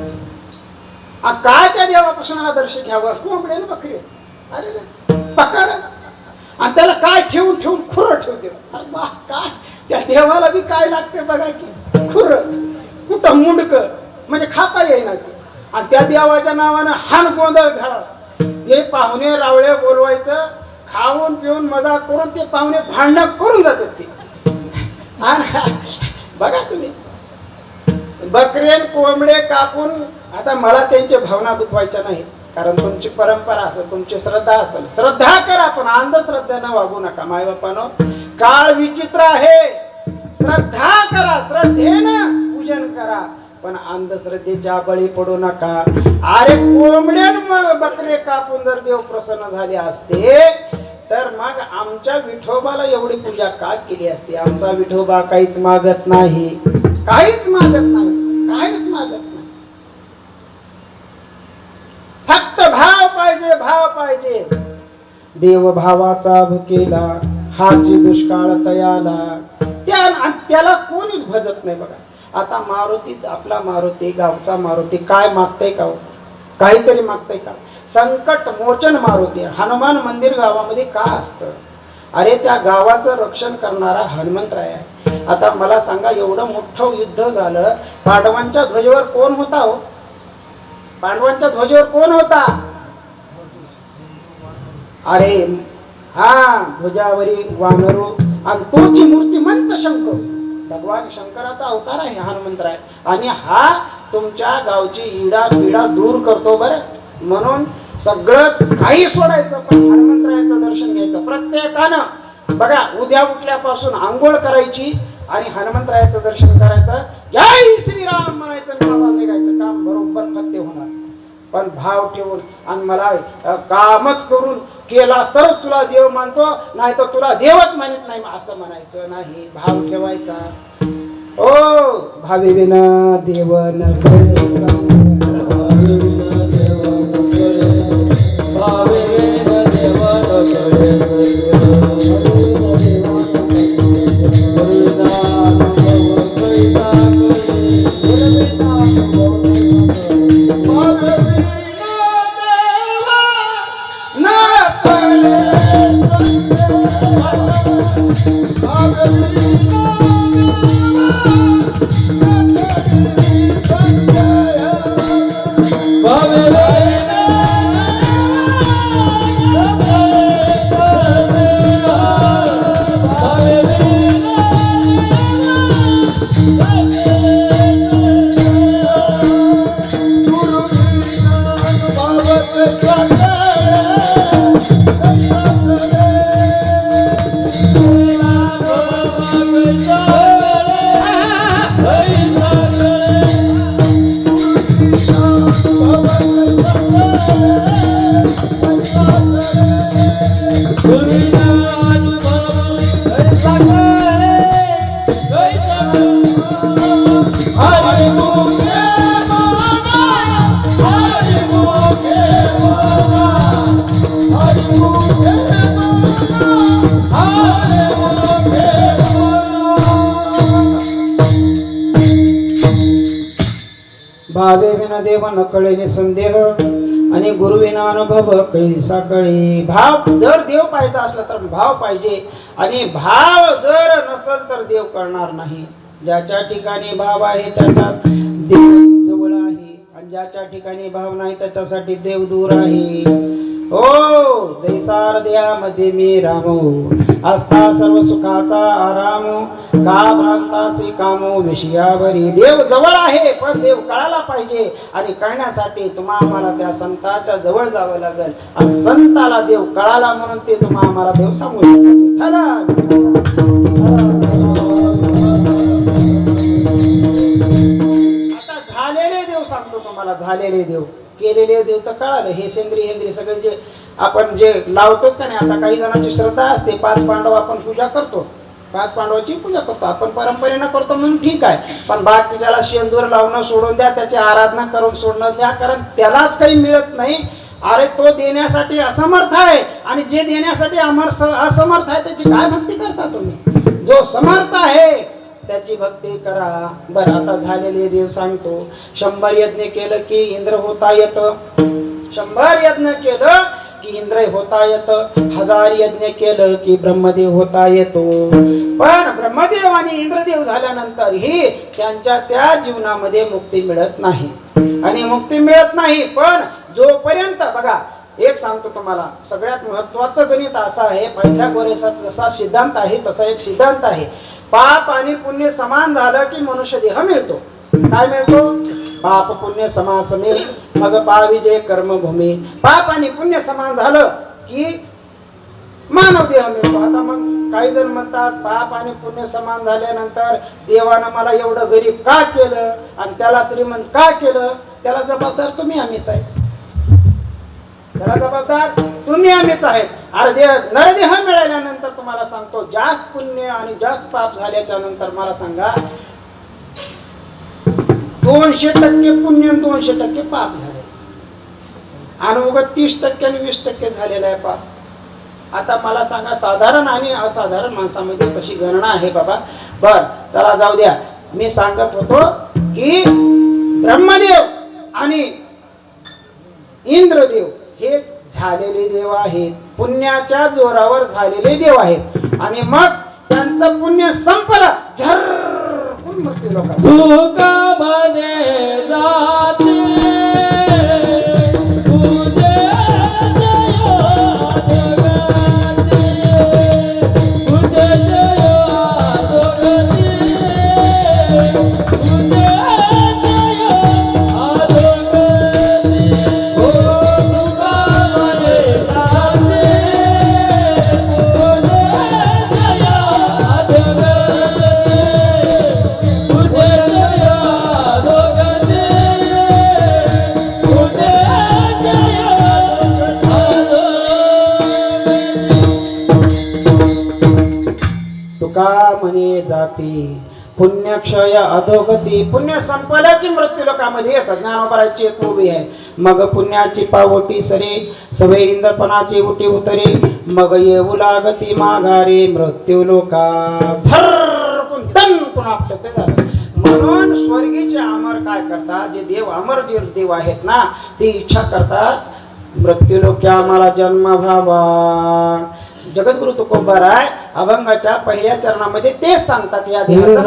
काय त्या देवापासून आदर्श घ्यावा? कोंबडे बकरे, अरे पकड आणि त्याला काय ठेवून ठेवून खुरं ठेवते. अरे बा, काय त्या देवाला बी काय लागते बघा की, खुरं कुठं मुंडक म्हणजे खाता येईना ते. आणि त्या देवाच्या नावानं हान गोंधळ घरात. ते पाहुणे रावळे बोलवायचं, खाऊन पिऊन मजा करून ते पाहुणे भांडण करून जातात ते. बघा तुम्ही, बकरे कोंबडे कापून. आता मला त्यांच्या भावना दुखवायच्या नाहीत, कारण तुमची परंपरा असेल, तुमची श्रद्धा असेल, श्रद्धा करा, पण अंधश्रद्धेनं वागू नका माय बापानो. काळ विचित्र आहे, श्रद्धा करा, श्रद्धेनं पूजन करा, पण अंधश्रद्धेच्या बळी पडू नका. अरे कोंबड्यान बकरे कापून जर देव प्रसन्न झाले असते तर मग आमच्या विठोबाला एवढी पूजा का केली असते? आमचा विठोबा काहीच मागत नाही, काहीच मागत नाही, काहीच मागत नाही. फक्त भाव पाहिजे, भाव पाहिजे. देव भावाचा भुकेला हाची दुष्काळ तयाला, त्याला कोणीच भजत नाही बघा. आता मारुती, आपला मारुती, गावचा मारुती काय मागतय का? काहीतरी मागतय का? संकट मोचन मारुती. हनुमान मंदिर गावामध्ये का असतं? अरे त्या गावाचं रक्षण करणारा हनुमंतराय आहे. आता मला सांगा, एवढं मोठं युद्ध झालं, पांडवांच्या ध्वजेवर कोण होता हो? पांडवांच्या ध्वजेवर कोण होता? अरे हा, ध्वजावरी वानरू, आणि तोची मूर्तिमंत शंकर, भगवान शंकराचा अवतार आहे हनुमंतराय. आणि हा तुमच्या गावची इडा पिडा दूर करतो बरं. म्हणून सगळंच काही सोडायचं, पण हनुमंतरायाचं दर्शन घ्यायचं प्रत्येकानं. बघा, उद्या उठल्यापासून आंघोळ करायची आणि हनुमंतरायाचं दर्शन करायचं, जय श्रीराम म्हणायचं, गावात निघायचं, काम बरोबर फत्ते होणार. पण भाव ठेवून आणि मला कामच करून केलास तर तुला देव मानतो, नाही तर तुला देवच मानित नाही असं म्हणायचं नाही. भाव ठेवायचा. ओ भावी विना देव न कळे, भावे विना देव न कळे निसंदेह, आणि गुरुविना अनुभव कैसा कळे. भाव जर देव पाहायचा असला तर भाव पाहिजे, आणि भाव जर नसल तर देव कळणार नाही. ज्याच्या ठिकाणी भाव आहे त्याच्यात देव जवळ आहे, आणि ज्याच्या ठिकाणी भाव नाही त्याच्यासाठी देव दूर आहे. ओ दैसार देयामध्ये मी रामो असता सर्व सुखाचा आरामो का भ्रांतासी कामो विषयावरी. देव जवळ आहे पण देव कळायला पाहिजे आणि कळण्यासाठी तुम्हाला त्या संताच्या जवळ जावं लागेल आणि संताला देव कळाला म्हणून ते तुम्हाला देव सांगू शकतो. आता झालेले देव सांगतो तुम्हाला, झालेले देव. केलेले देव तर कळालं, हे सेंद्रिय हेंद्रिय सगळे जे आपण जे लावतो का नाही. आता काही जणांची श्रद्धा असते, 5 पांडव आपण पूजा करतो, 5 पांडवाची पूजा करतो आपण परंपरेनं करतो म्हणून ठीक आहे. पण बाकीच्याला शेंदूर लावणं सोडून द्या, त्याची आराधना करून सोडणं द्या, कारण त्यालाच काही मिळत नाही. अरे तो देण्यासाठी असमर्थ आहे आणि जे देण्यासाठी असमर्थ आहे त्याची काय भक्ती करता तुम्ही? जो समर्थ आहे त्याची भक्ती करा. बरं आता झालेले देव सांगतो. 100 यज्ञ केलं की इंद्र होता येत, 100 यज्ञ केलं की इंद्र होता येत, 1000 यज्ञ केलं की ब्रह्मदेव होता येतो. पण ब्रह्मदेव आणि इंद्रदेव झाल्यानंतर ही त्यांच्या त्या जीवनामध्ये मुक्ती मिळत नाही आणि मुक्ती मिळत नाही. पण जोपर्यंत बघा, एक सांगतो तुम्हाला, सगळ्यात महत्वाचं गणित असं आहे, पायथागोरसचा जसा सिद्धांत आहे तसा एक सिद्धांत आहे. पाप आणि पुण्य समान झालं की मनुष्य देह मिळतो. काय मिळतो? पाप पुण्य समासमे मग पाविजे कर्मभूमी. पाप आणि पुण्य समान झालं की मानव देह मिळतो. आता मग काही जण म्हणतात पाप आणि पुण्य समान झाल्यानंतर देवानं मला एवढं गरीब का केलं आणि त्याला श्रीमंत का केलं? त्याला जबाबदार तुम्ही आम्हीच आहे, त्याला जबाबदार तुम्ही आम्हीच आहेत. अरे नरदेह मिळाल्यानंतर तुम्हाला सांगतो, जास्त पुण्य आणि जास्त पाप झाल्याच्या नंतर मला सांगा 200% पुण्य आणि 200% पाप झाले आणि उगाच 30% आणि 20% झालेला आहे पाप. आता मला सांगा, साधारण आणि असाधारण माणसामध्ये कशी गणना आहे बाबा? बर त्याला जाऊ द्या. मी सांगत होतो की ब्रह्मदेव आणि इंद्रदेव हे झालेले देव आहेत, पुण्याच्या जोरावर झालेले देव आहेत. आणि मग त्यांचं पुण्य संपलं, झरकून मृत्यू लोकांना. तू का म्हणे जाते तुका म्हणे जाती पुण्यक्षय अधोगती. पुण्य संपलं की मृत्यू लोकांमध्ये येतात. ज्ञानोबराची एक उभी आहे. मग पुण्याची पावटी सरे सवे इंद्रपणाची उटी उतरे, मग येऊ लागती माघारे मृत्यू लोका. झरकून दणकून आपटते झालं. म्हणून स्वर्गीचे अमर काय करतात, जे देव अमर जे देव आहेत ना, ते इच्छा करतात मृत्यू लोकी आम्हाला जन्म व्हावा. जगद्गुरु तुकोबाराय अभंगाच्या पहिल्या चरणामध्ये तेच सांगतात. या देहाचा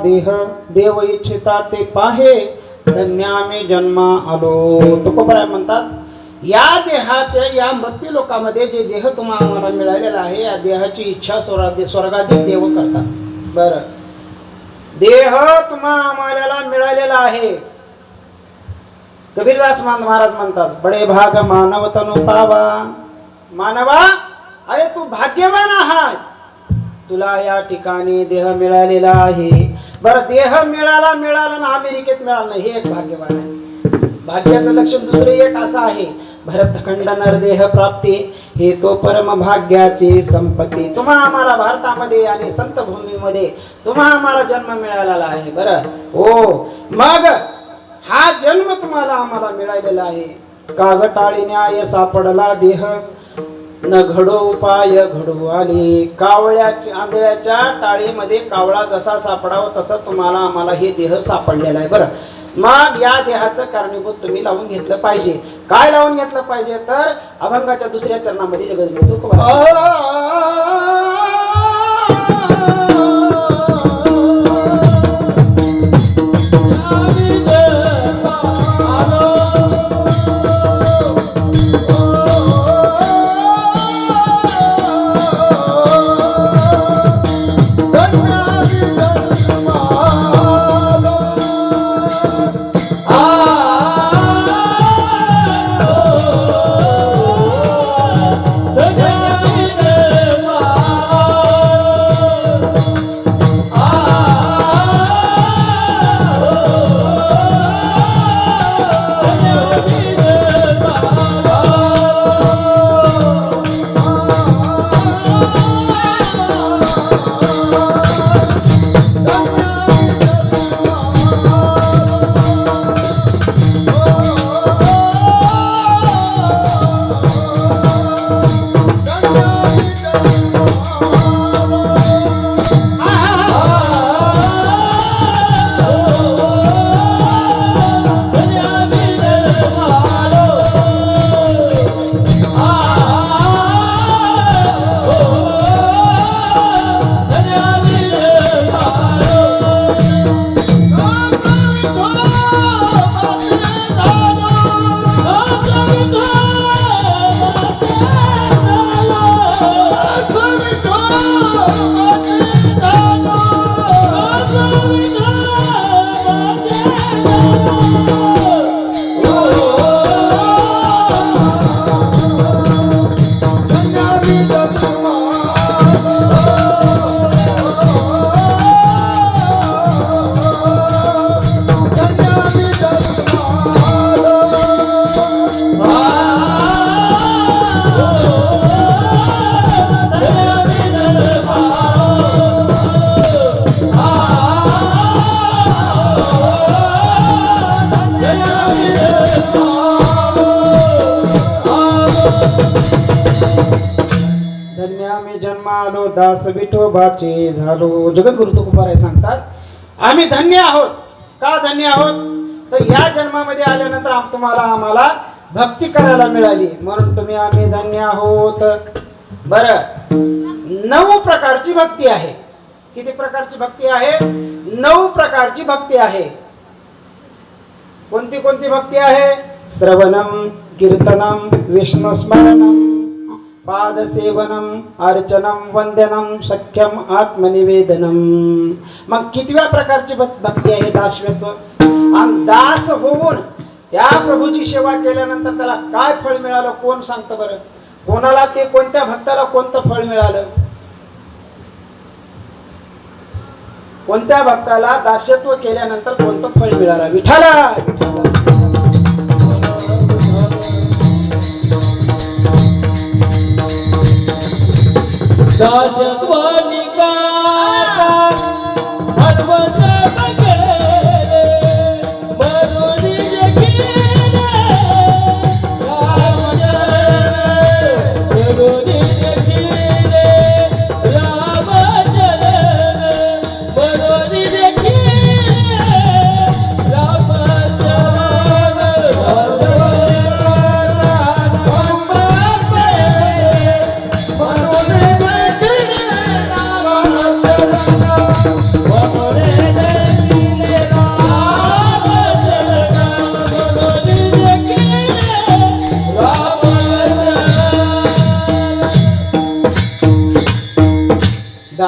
देह देव इच्छिता ते पाहे धन्यामे जन्मा आलो. तुकोबराय म्हणतात या देहाच्या या मृत्यू लोकामध्ये जे देह तुम्हाला आम्हाला मिळालेला आहे या देहाची इच्छा स्वर्गाधिक देव करतात. बर देह तुम्हा आम्हाला मिळालेला आहे. कबीरदास महाराज म्हणतात बडे भाग मानव तनु पावा. मानवा अरे तू भाग्यवान आहात तुला या ठिकाणी देह मिळालेला आहे. बरं देह मिळाला ना अमेरिकेत मिळाला नाही हे एक भाग्यवान आहे. भाग्याचं लक्षण दुसरे एक असं आहे भरतखंड नरदेह प्राप्ती हे तो परम भाग्याची संपत्ती. तुम्हा आम्हाला भारतामध्ये आणि संत भूमीमध्ये तुम्हा आम्हाला जन्म मिळालेला आहे. बरं हो मग हा जन्म तुम्हाला आम्हाला मिळालेला आहे. कागटाळी न्याय सापडला देह न घडो उपाय घडू आले. कावळ्याच्या आंधळ्याच्या टाळीमध्ये कावळा जसा सापडावा तसं तुम्हाला आम्हाला हे देह सापडलेला आहे. बरं मग या देहाचं कारणीभूत तुम्ही लावून घेतलं पाहिजे. काय लावून घेतलं पाहिजे तर अभंगाच्या दुसऱ्या चरणामध्ये जगद्गुरु आलो दास विठोबाचे झालो. जगद्गुरु तुकोबाराय सांगतात आम्ही धन्य आहोत. का धन्य आहोत तर या जन्मामध्ये आल्यानंतर तुम्हाला आम्हाला भक्ती करायला मिळाली म्हणून तुम्ही आम्ही धन्य आहोत. बरं 9 प्रकारची भक्ती आहे. किती प्रकारची भक्ती आहे? 9 प्रकारची भक्ती आहे. कोणती कोणती भक्ती आहे? श्रवणम कीर्तनम विष्णु स्मरणम पादसेवनम अर्चनम वंदनम सख्यम आत्मनिवेदनम. मग कितव्या प्रकारची भक्ती आहे? दासत्व. आणि दास होऊन त्या प्रभूची सेवा केल्यानंतर त्याला काय फळ मिळालं कोण सांगतं बरं? कोणाला ते कोणत्या भक्ताला कोणतं फळ मिळालं? कोणत्या भक्ताला दासत्व केल्यानंतर कोणतं फळ मिळालं? विठ्ठला दासत्वानी काका हनुमंत बघेले मरुनी जगीले राम चरण मरुनी जगीले राम चरण मरुनी जगीले राम चरण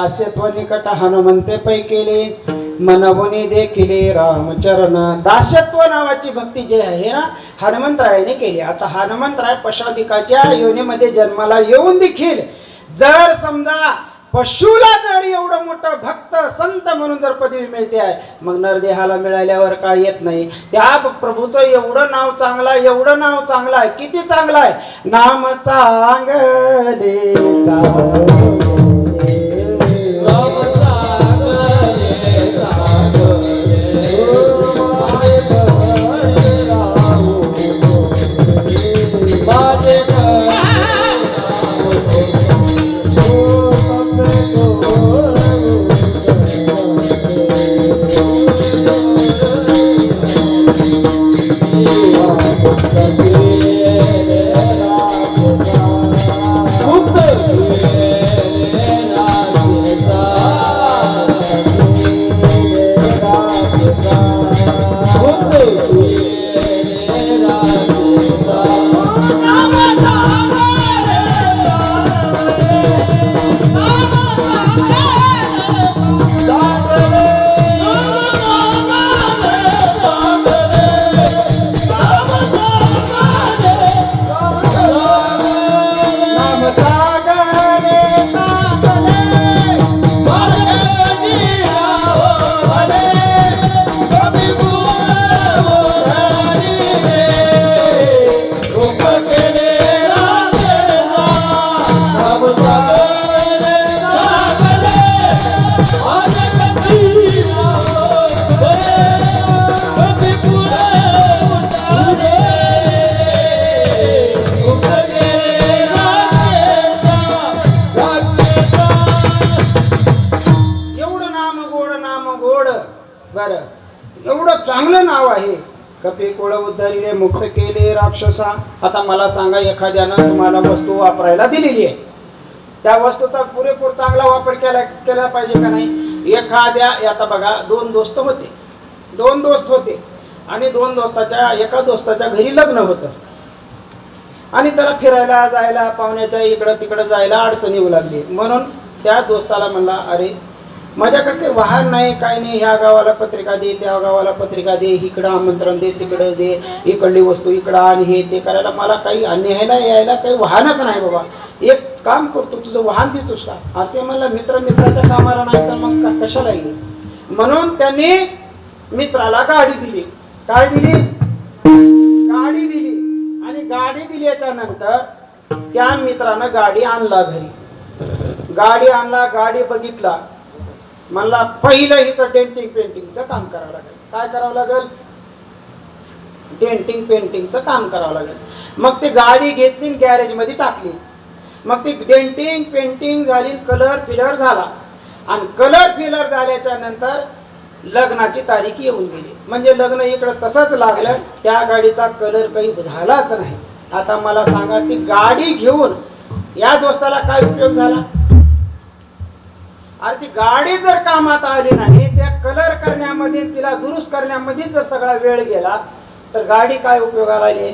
दास्यत्व निकट हनुमंते पै केले मनवनी देखिले रामचरण. दास्यत्व नावाची भक्ती जी आहे ना हनुमंतरायाने केली. आता हनुमंतराय पशाधिकाच्या योनीमध्ये जन्माला येऊन देखील जर समजा पशुला जर एवढं मोठं भक्त संत म्हणून जर पदवी मिळते आहे, मग नरदेहाला मिळाल्यावर काय येत नाही. त्या प्रभूचं एवढं नाव चांगलं आहे, एवढं नाव चांगलं आहे. किती चांगलं आहे? नाम चांगले एवढं चांगलं नाव आहे. कपी कुळ उद्धरिले मुक्त केले राक्षसा. आता मला सांगा, एखाद्यानं तुम्हाला वस्तू वापरायला दिलेली आहे, त्या वस्तूचा पुरेपूर चांगला वापर केला पाहिजे का नाही? एखाद्या आता बघा दोन दोस्त होते आणि दोन दोस्ताच्या एका दोस्ताच्या घरी लग्न होतं आणि त्याला फिरायला जायला पाहुण्याच्या इकडं तिकडं जायला अडचण येऊ लागली. म्हणून त्या दोस्ताला म्हणला, अरे माझ्याकडे काही वाहन नाही, काय नाही, ह्या गावाला पत्रिका दे, त्या गावाला पत्रिका दे, इकडं आमंत्रण दे, तिकडं दे, इकडली वस्तू इकडं आणि हे ते करायला मला काही न्यायला यायला काही वाहनच नाही बाबा. एक काम करतो, तुझं वाहन देतोस का? अरे ते म्हणलं मित्राच्या कामाला नाही तर मग कशाला येईल. म्हणून त्यांनी मित्राला गाडी दिली. काय दिली? गाडी दिली. आणि गाडी दिल्याच्या नंतर त्या मित्रानं गाडी आणला घरी. गाडी आणला, गाडी बघितला, म्हणला पहिलं हिचं डेंटिंग पेंटिंगचं काम करावं लागेल. काय करावं लागेल? डेंटिंग पेंटिंगचं काम करावं लागेल. मग ती गाडी घेतली, गॅरेजमध्ये टाकली. मग ती डेंटिंग पेंटिंग झाली, कलर फिलर झाला. आणि कलर फिलर झाल्याच्या नंतर लग्नाची तारीख येऊन गेली. म्हणजे लग्न इकडं तसंच लागलं, त्या गाडीचा कलर काही झालाच नाही. आता मला सांगा, ती गाडी घेऊन या दोस्ताला काय उपयोग झाला? अरे ती गाडी जर कामात आली नाही, त्या कलर करण्यामध्ये तिला दुरुस्त करण्यामध्ये जर सगळा वेळ गेला तर गाडी काय उपयोगाला आली?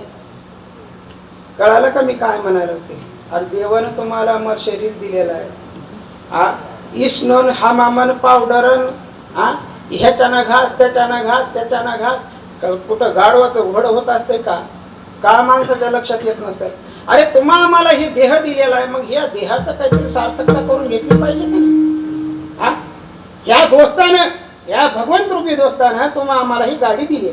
कळालं का मी काय म्हणायला होते? अरे देवानं तुम्हाला मग शरीर दिलेलं आहे. इष्णन हमामन पावडरन ह्याच्यानं घास, त्याच्यानं घास. कुठं गाढवाचं घोड होत असते का माणसाच्या लक्षात येत नसेल. अरे तुम्हा आम्हाला हे देह दिलेला आहे, मग ह्या देहाचं काहीतरी सार्थकता करून घेतली पाहिजे की नाही? या दोस्तानं, या भगवंत रूपी दोस्तानं तुम्हा आम्हाला ही गाडी दिली.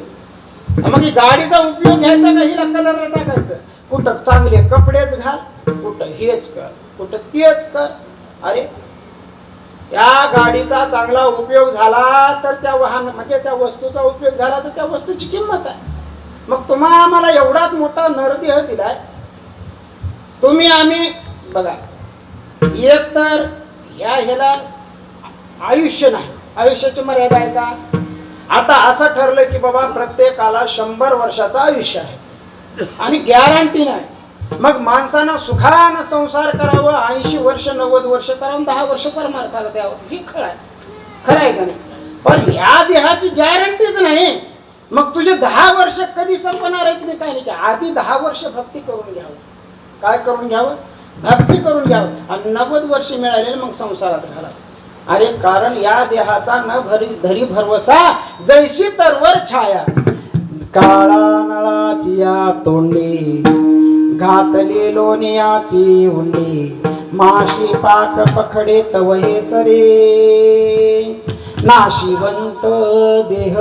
मग ही गाडीचा उपयोग घ्यायचा का हिला कलर टाकायचं? कुठं चांगले कपडेच घाल, कुठं हेच कर, कुठं तेच कर. अरे त्या गाडीचा चांगला उपयोग झाला तर त्या वाहन म्हणजे त्या वस्तूचा उपयोग झाला तर त्या वस्तूची किंमत आहे. मग तुम्हा आम्हाला एवढाच मोठा नरदेह दिलाय. तुम्ही आम्ही बघा, एक तर ह्याला आयुष्य नाही, आयुष्याची मर्यादा आहे का? आता असं ठरलं की बाबा प्रत्येकाला 100 वर्षाचं आयुष्य आहे आणि गॅरंटी नाही. मग माणसानं सुखानं संसार करावं, 80 वर्ष 90 वर्ष करावं, 10 वर्ष परमार्थाला द्यावं, ही खरं आहे का नाही? पण ह्या देहाची गॅरंटीच नाही. मग तुझे 10 वर्ष कधी संपणार आहेत नाही, काय नाही. आधी 10 वर्ष भक्ती करून घ्यावं. काय करून घ्यावं? भक्ती करून घ्यावं. आणि 90 वर्ष मिळालेले मग संसारात घालावं. अरे कारण या देहाचा न धरी भरवसा जैशी तरवर छाया. काळा नळाची या तोंडी घातली लोण्याची उंडी, माशी पाक पखडे तव हे सरे. नाशिवंत देह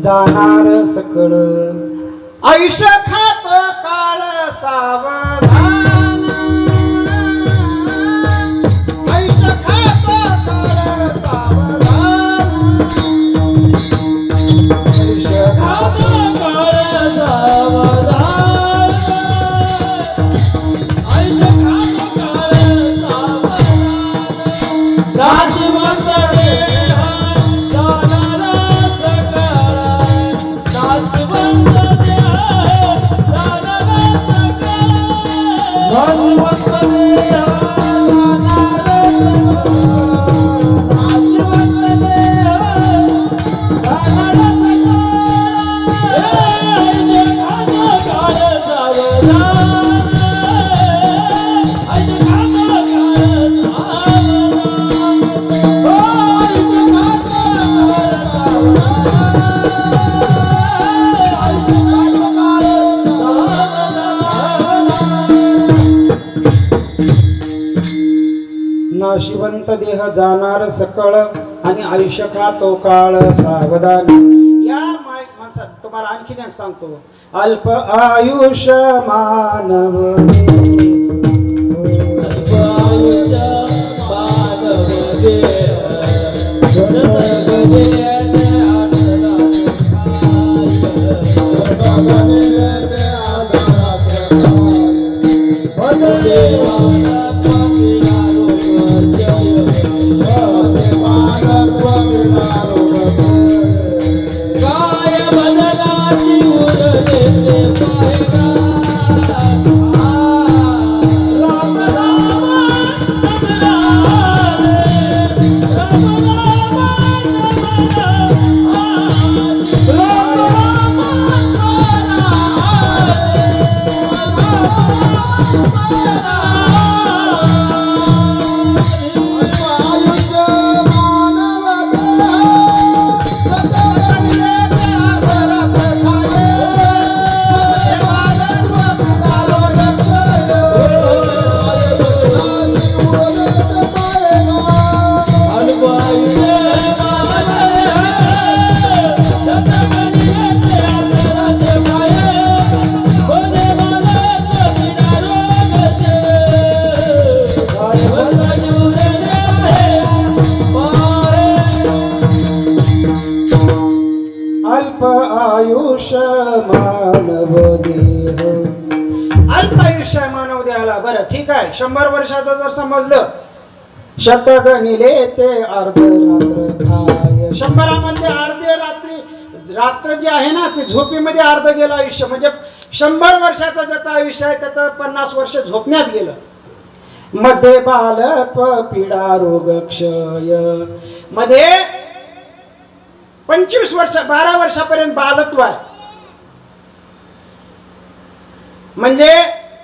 जाणार सकळ, आयुष्य खात काळ सावधान. आयुष्य खात काळ सावधान. आयुष्य खात नाशिवंत देह जाणार सकळ आणि आयुष्य खातो काळ सावधान. या माणसात तुम्हाला आणखीन एक सांगतो. अल्प आयुष्य मानव आयुष्य मानव देह. अल्प आयुष्य मानव देहाला. बरं ठीक आहे, 100 वर्षाचं जर समजलं, शतक निले ते अर्ध रात्र खाय. 100 मध्ये अर्धे रात्र जे आहे ना, ते झोपेमध्ये अर्ध गेलं आयुष्य. म्हणजे 100 वर्षाचं ज्याचं आयुष्य आहे त्याचं 50 वर्ष झोपण्यात गेलं. मध्ये बालत्व पीडा रोग क्षय. मध्ये 25 वर्ष 12 वर्षापर्यंत बालत्व आहे. म्हणजे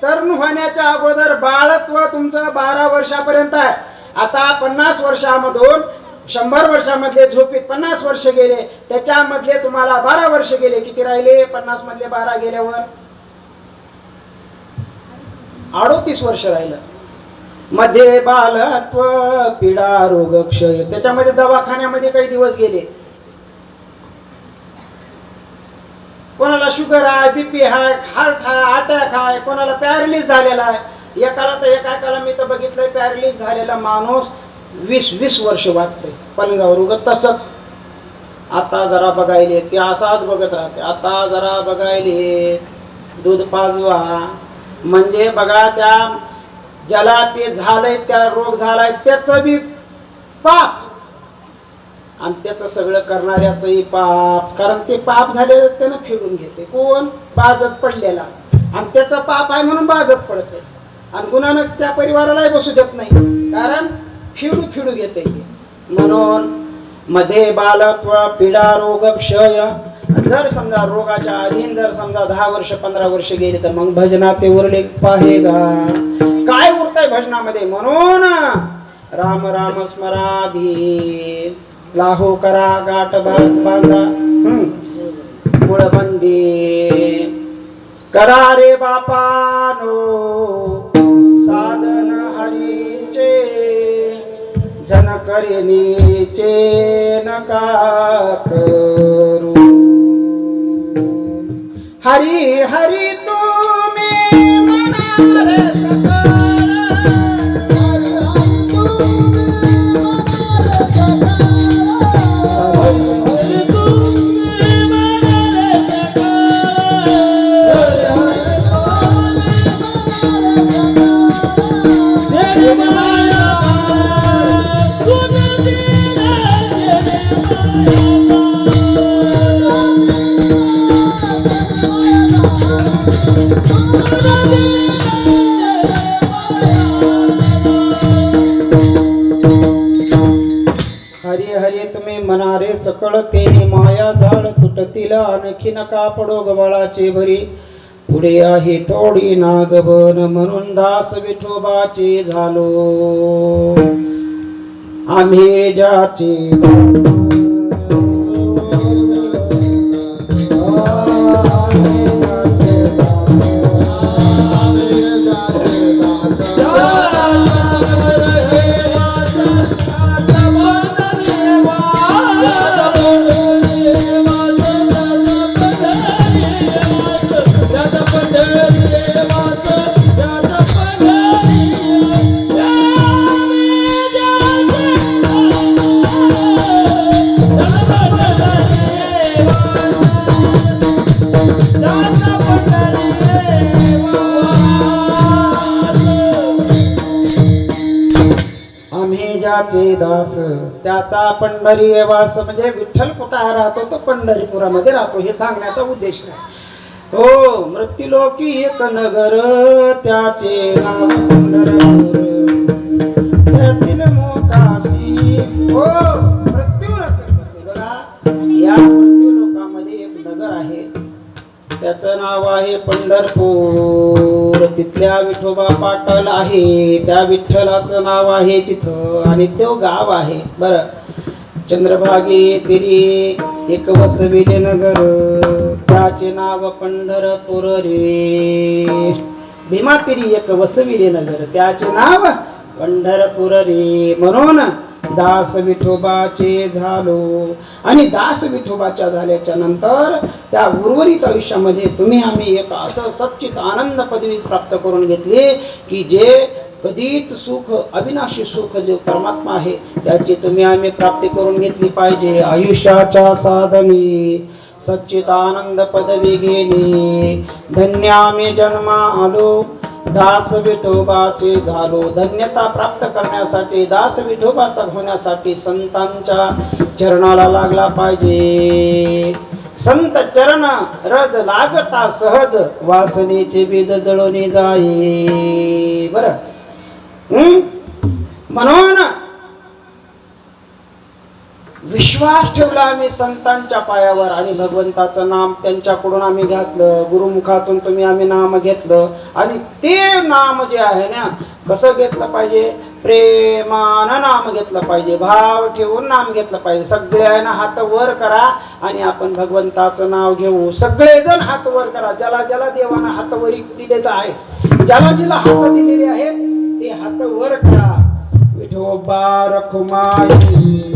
तरुण होण्याच्या अगोदर बाळत्व तुमचं 12 वर्षापर्यंत आहे. आता 50 वर्षामधून 100 वर्षामधले झोपेत 50 वर्ष गेले, त्याच्यामधले तुम्हाला 12 वर्ष गेले. किती राहिले? 50 मधले 12 गेल्यावर 38 वर्ष राहिलं. मध्ये बालत्व पीडा रोग क्षय. त्याच्यामध्ये दवाखान्यामध्ये काही दिवस गेले. कोणाला शुगर आहे, बीपी आहे, हार्ट आहे, अटॅक आहे, कोणाला पॅरालिस झालेला आहे. एकाला मी तर बघितलंय पॅरालिस झालेला माणूस 20 वर्ष वाचतंय पलंगावर उगत तसंच. आता जरा बघायले ते असाच बघत राहते. आता जरा बघायले दूध पाजवा. म्हणजे बघा, त्या ज्याला ते झालंय, त्या रोग झालाय, त्याचं बी पाप आणि त्याचं सगळं करणाऱ्याचंही पाप. कारण ते पाप झालेलं त्यानं फिरून घेते. कोण? बाजत पडलेला. आणि त्याचं पाप आहे म्हणून बाजत पडते. आणि गुन्हानं त्या परिवारालाही बसू देत नाही, कारण फिडू घेते ते. म्हणून मध्ये बालत्व पीडा रोग क्षय. जर समजा रोगाच्या अधीन जर समजा 10 वर्ष 15 वर्ष गेले, तर मग भजना ते उरले पाहेगा. काय उरतंय भजनामध्ये? म्हणून राम राम स्मराधी लाहो करा गाठ बांधा मुळबंदी करा रे बापानो साधन हरीचे जन करिनीचे नका करू हरी हरी तुम्ही मनार सकळ हरी हरी तुम्ही मनारे सकळ तेने माया झाड तुटतील आणखी नका पडो गबाळाचे भरी पुढे आहे थोडी नागबन म्हणून दास विठोबाचे झालो आम्ही ज्याचे ज्याचे दास त्याचा पंढरी वास म्हणजे विठ्ठल कुठं राहतो तो पंढरीपुरामध्ये राहतो हे सांगण्याचा उद्देश आहे हो मृत्यूलोकी एक नगर त्याचे नाव पंढरपूर त्यातील मोकाशी हो मृत्यू बघा या मृत्यू लोकामध्ये एक नगर आहे त्याचं नाव आहे पंढरपूर तिथल्या विठोबा पाटल आहे त्या विठ्ठलाचं नाव आहे तिथं आणि तो गाव आहे बरं चंद्रभागे तिरी एक वसविले नगर त्याचे नाव पंढरपूर रे भीमा तिरी एक वसविले नगर त्याचे नाव पंढरपूर रे म्हणून दास विठोबाचे झालो आणि दास विठोबाच्या झाल्याच्या नंतर त्या उर्वरित आयुष्यामध्ये तुम्ही आम्ही एक असं सच्चित आनंद पदवी प्राप्त करून घेतली की जे कधीच सुख अविनाशी सुख जो परमात्मा आहे त्याची तुम्ही आम्ही प्राप्ती करून घेतली पाहिजे आयुष्याच्या साधनी सच्चित आनंद पदवी घेणे धन्य आम्ही जन्मा आलो दास विठोबाचे झालो धन्यता प्राप्त करण्यासाठी दास विठोबाचा होण्यासाठी संतांच्या चरणाला लागला पाहिजे संत चरण रज लागता सहज वासनेचे बीज जळून जाई बरं म्हणून विश्वास ठेवला आम्ही संतांच्या पायावर आणि भगवंताचं नाम त्यांच्याकडून आम्ही घेतलं गुरुमुखातून तुम्ही आम्ही नाम घेतलं आणि ते नाम जे आहे ना कसं घेतलं पाहिजे प्रेमानं नाम घेतलं पाहिजे भाव ठेवून नाम घेतलं पाहिजे सगळ्यांना हात वर करा आणि आपण भगवंताचं नाव घेऊ सगळेजण हात वर करा ज्याला ज्याला देवानं हात वर दिलेलं आहे ज्याला जिला हात दिलेले आहेत ते हात वर करा विठोबा रखुमाई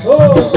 Oh,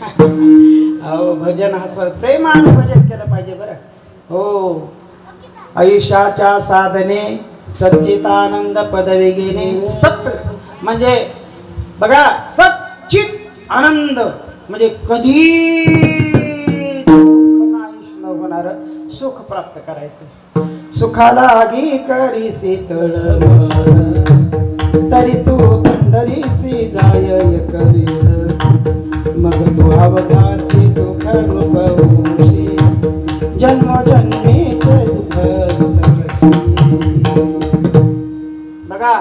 अहो भजन असं प्रेमाने भजन केलं पाहिजे बरं. हो, आयुष्याच्या साधने सच्चिदानंद पदवी घेणे. सत म्हणजे बघा, सच्चित आनंद म्हणजे कधी न होणार सुख प्राप्त करायचं. सुखाला आगी करीसी तळमळ, तरी तू पंढरीसी जाय एक वेळ. मग तू अवघाची सुख रूप होशी, जन्मोजन्मीचे दुःख विसरशी. बघा,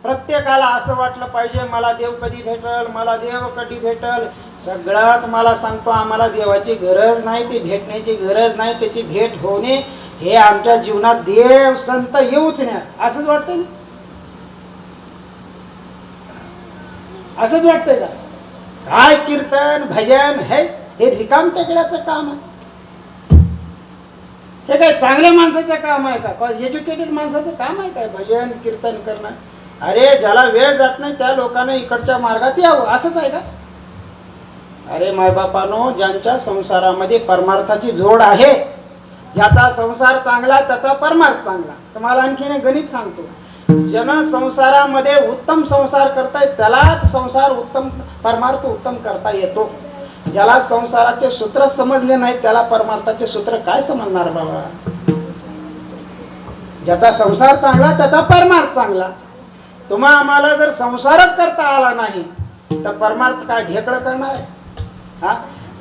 प्रत्येकाला असं वाटलं पाहिजे मला देव कधी भेटल, मला देव कधी भेटल. सगळ्यात मला सांगतो, आम्हाला देवाची गरज नाही, ती भेटण्याची गरज नाही. त्याची भेट होणे हे आमच्या जीवनात देव संत येऊच नाही असंच वाटतंय. असंच वाटतंय का? काय कीर्तन भजन हे रिकाम टेकड्याचं काम आहे. हे काय चांगल्या माणसाचं काम आहे का? एज्युकेटेड माणसाचं काम आहे काय भजन कीर्तन करणं? अरे ज्याला वेळ जात नाही त्या लोकांना इकडच्या मार्गात यावं, असंच आहे का? अरे मायबापानो, ज्यांच्या संसारामध्ये परमार्थाची जोड आहे, ज्याचा संसार चांगला त्याचा परमार्थ चांगला. तुम्हाला आणखीन एक गणित सांगतो. जन संसारामध्ये उत्तम संसार करतायत त्यालाच संसार उत्तम परमार्थ उत्तम करता येतो. ज्याला संसाराचे सूत्र समजले नाही त्याला परमार्थाचे सूत्र काय समजणार बाबा? ज्याचा संसार चांगला त्याचा परमार्थ चांगला. तुम्हा आम्हाला जर संसारच करता आला नाही तर परमार्थ काय ढेकळं करणार आहे? हा,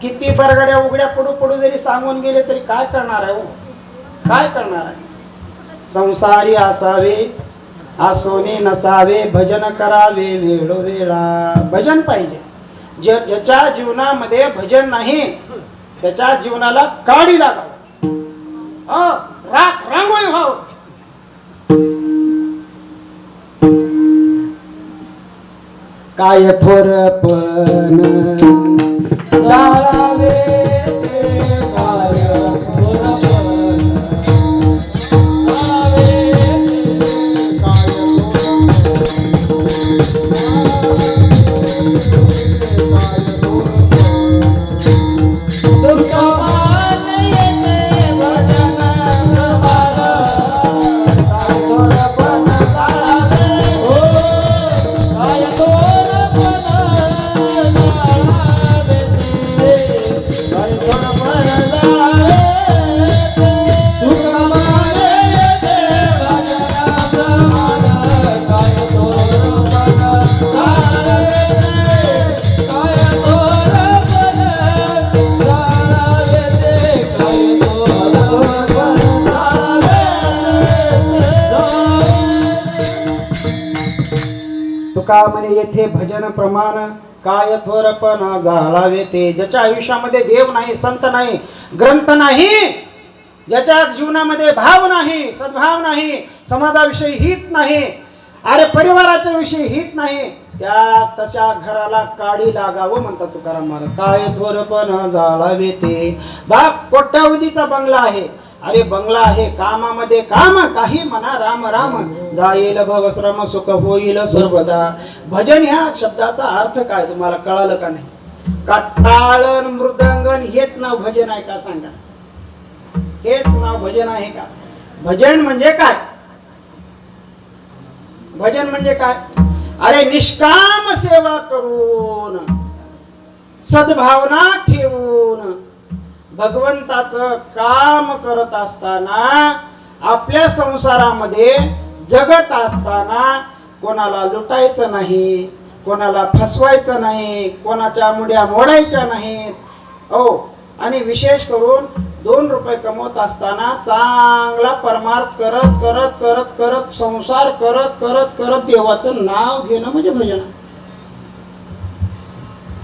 किती बरगड्या उघड्या पडू पडू जरी सांगून गेले तरी काय करणार आहे? काय करणार आहे? संसारी असावे आसोने नसावे, भजन करावे वेळोवेळा. भजन पाहिजे. ज्याच्या जीवनामध्ये भजन नाही त्याच्या जीवनाला काडी लागावं, राख रांगोळी व्हावं. काय थोरपण जाळावे ते काय थोरपण जाळावे ते काय तुका म्हणे येथे भजन प्रमाण काय थोरपण जाळावे ते. ज्याच्या आयुष्यामध्ये देव नाही, संत नाही, ग्रंथ नाही, ज्याच्या जीवनामध्ये भाव नाही, सद्भाव नाही, समाजाविषयी हित नाही, अरे परिवाराच्या विषयी हित नाही, त्या तशा घराला काडी लागावं म्हणतात तुकाराम महाराज. काय थोरपण जाळावे ते. बाग कोट्यावधीचा बंगला आहे, अरे बंगला आहे, कामामध्ये काम, काही म्हणा राम राम, जाईल भवश्रम सुख होईल सर्वदा. भजन ह्या शब्दाचा अर्थ काय तुम्हाला कळालं का नाही? का टाळण मृदंगन हेच नाव भजन आहे का? सांगा, हेच नाव भजन आहे का? भजन म्हणजे काय? भजन म्हणजे काय? अरे निष्काम सेवा करून, सद्भावना ठेवून, भगवंताचं काम करत असताना, आपल्या संसारामध्ये जगत असताना कोणाला लुटायचं नाही, कोणाला फसवायचं नाही, कोणाच्या मुड्या मोडायच्या नाहीत. आणि विशेष करून 2 रुपये कमवत असताना चांगला परमार्थ करत करत करत करत संसार करत करत करत देवाचं नाव घेणं म्हणजे भजन.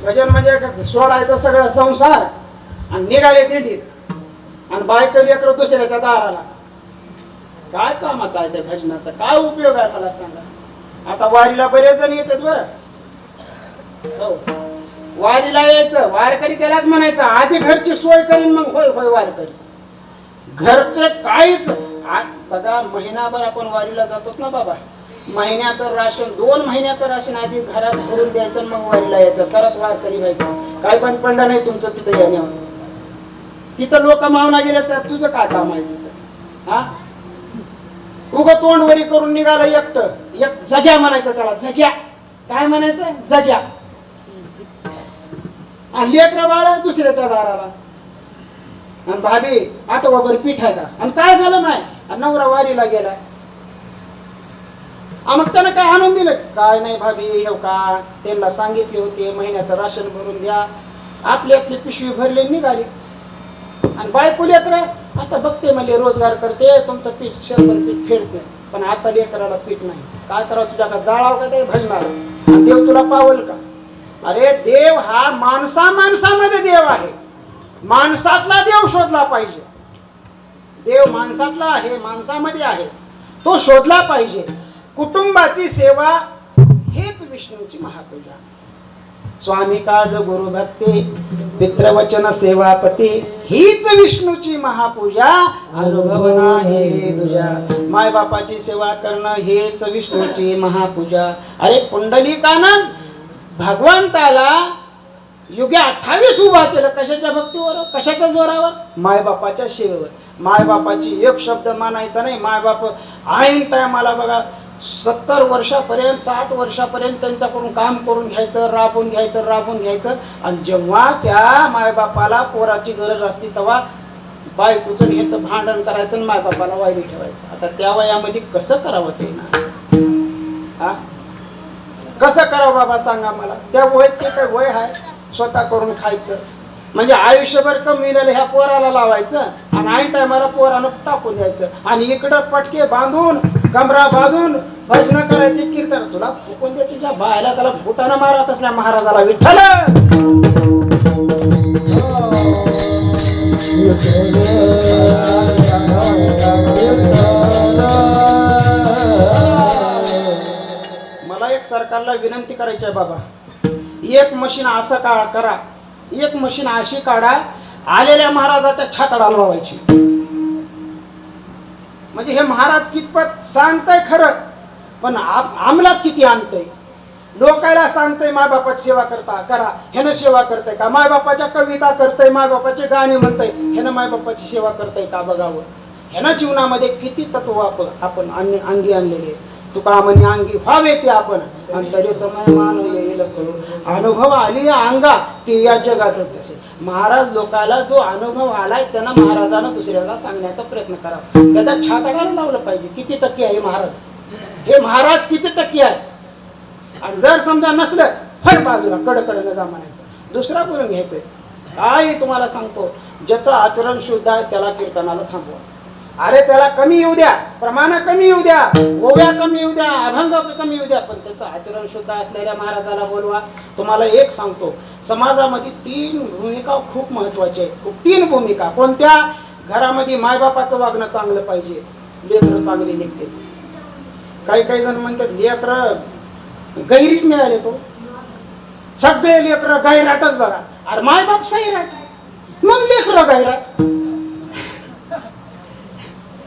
भजन म्हणजे सोडायचं सगळं संसार आणि निघाले दिंडीत आणि बायका लेकरं दुसऱ्याच्या दाराला. काय कामाचं आहे त्या भजनाचा? काय उपयोग आहे मला सांगा? आता वारीला बरेच जण येतात बरं. वारीला यायचं, वारकरी त्यालाच म्हणायचं आधी घरची सोय करीन मग होय होय वारकरी. घरचे काहीच बघा, महिनाभर आपण वारीला जातो ना बाबा, महिन्याचं राशन 2 महिन्याचं राशन आधी घरात भरून द्यायचं, मग वारीला यायचं, तरच वारकरी व्हायचं. काय बंद पडलं नाही तुमचं तिथं येण्यावर. तिथं लोक मावना गेले तर तुझं काय काम आहे तिथं? हा, उग तोंड वरी करून निघालं एक जग्या म्हणायचं त्याला, जग्या. काय म्हणायचं? जग्या. आणि लेकरं बाळ दुसऱ्याच्या दाराला, आणि भाभी आठवभर पीठ आहे का? आणि काय झालं नाही, आणि नवरा वारीला गेलाय. मग त्यानं काय आणून दिलं? काय नाही भाभी, हे का त्यांना सांगितले होते महिन्याचं राशन भरून द्या, आपली आपली पिशवी भरली निघाली. आणि बायको लेकर आता बघते म्हणजे रोजगार करते, तुमचं पीठ शंभर पीठ फेडते, पण आता लेकराला पीठ नाही. काय करावं? तुझ्या का जाळाव का ते भजणार? आणि देव तुला पावल का? अरे देव हा माणसामध्ये देव आहे. माणसातला देव शोधला पाहिजे. देव माणसातला आहे, माणसामध्ये आहे, तो शोधला पाहिजे. कुटुंबाची सेवा हेच विष्णूची महापूजा. स्वामी काज गुरु भक्ती, पितृवचन सेवापती, हीच विष्णूची महापूजा. अनुभव नाही तुझ्या, माय बापाची सेवा करणं हेच विष्णूची महापूजा. अरे पुंडलिकानं भगवंताला युगे 28 उभा केलं. कशाच्या भक्तीवर? कशाच्या जोरावर? मायबापाच्या सेवेवर. मायबापाची एक शब्द मानायचा नाही. मायबाप ऐन टायमाला बघा 70 वर्षापर्यंत 60 वर्षापर्यंत त्यांच्याकडून काम करून घ्यायचं, राबून घ्यायचं. आणि जेव्हा त्या मायबापाला पोराची गरज असते तेव्हा बायकोचं ह्याचं भांडण करायचं आणि मायबापाला वायरी ठेवायचं. आता त्या वयामध्ये कसं करावं ते ना? हा, कसं करावं बाबा सांगा मला? त्या वयात ते काय वय आहे स्वतः करून खायचं? म्हणजे आयुष्यभर कमविलेलं ह्या पोराला लावायचं आणि ऐन टायमाला पोरानं टाकून द्यायचं. आणि इकडं पटके बांधून कमरा बांधून भजन करायची, कीर्तन. तुला फुकून दे तुझ्या बायला, त्याला बुटानं मारत असल्या महाराजाला विठ्ठल. मला एक सरकारला विनंती करायची आहे बाबा, एक मशीन असं करा, एक मशीन अशी काढा, आलेल्या महाराजाच्या छाताडाला लावायची. म्हणजे हे महाराज कितपत सांगताय खरं, पण अंमलात किती आणतंय? लोकायला सांगतंय मायबापाची सेवा करा, ह्यानं सेवा करतंय का? मायबापाच्या कविता करतंय, मायबापाचे गाणे म्हणतंय, ह्यानं मायबापाची सेवा करतंय का बघावं. ह्यानं जीवनामध्ये किती तत्व आपण अंगी आणलेले. तुका म्हणे अंगी व्हावे ते आपण, अंतरेच मान येईल कळू. अनुभव आली या अंगा ते या जगातच तसे. महाराज लोकाला जो अनुभव आलाय त्यांना महाराजानं दुसऱ्याला सांगण्याचा प्रयत्न करावा. त्याच्या छाताडाला लावलं पाहिजे. किती टक्के आहे महाराज? हे महाराज किती टक्के आहे? आणि जर समजा नसलं, फळ बाजूला कडकडनं जा म्हणायचं, दुसरा बोलून घ्यायचंय. काय तुम्हाला सांगतो, ज्याचं आचरण शुद्ध आहे त्याला कीर्तनाला थांबवा. अरे त्याला कमी येऊ द्या, प्रमाण कमी येऊ द्या, ओव्या कमी येऊ द्या, अभंग कमी येऊ द्या, पण त्याचं आचरण शुद्ध असलेल्या महाराजाला बोलवा. तुम्हाला एक सांगतो, समाजामध्ये 3 भूमिका खूप महत्वाच्या आहेत. 3 भूमिका. कोणत्या? घरामध्ये मायबापाचं वागणं चांगलं पाहिजे, लेकरं चांगली निघते. काही जण म्हणतात लेकरं गैरीच मिळाले, तो सगळे लेकरं गैराटच बघा. अरे मायबाप सैराट, मग लेकरं गैराट.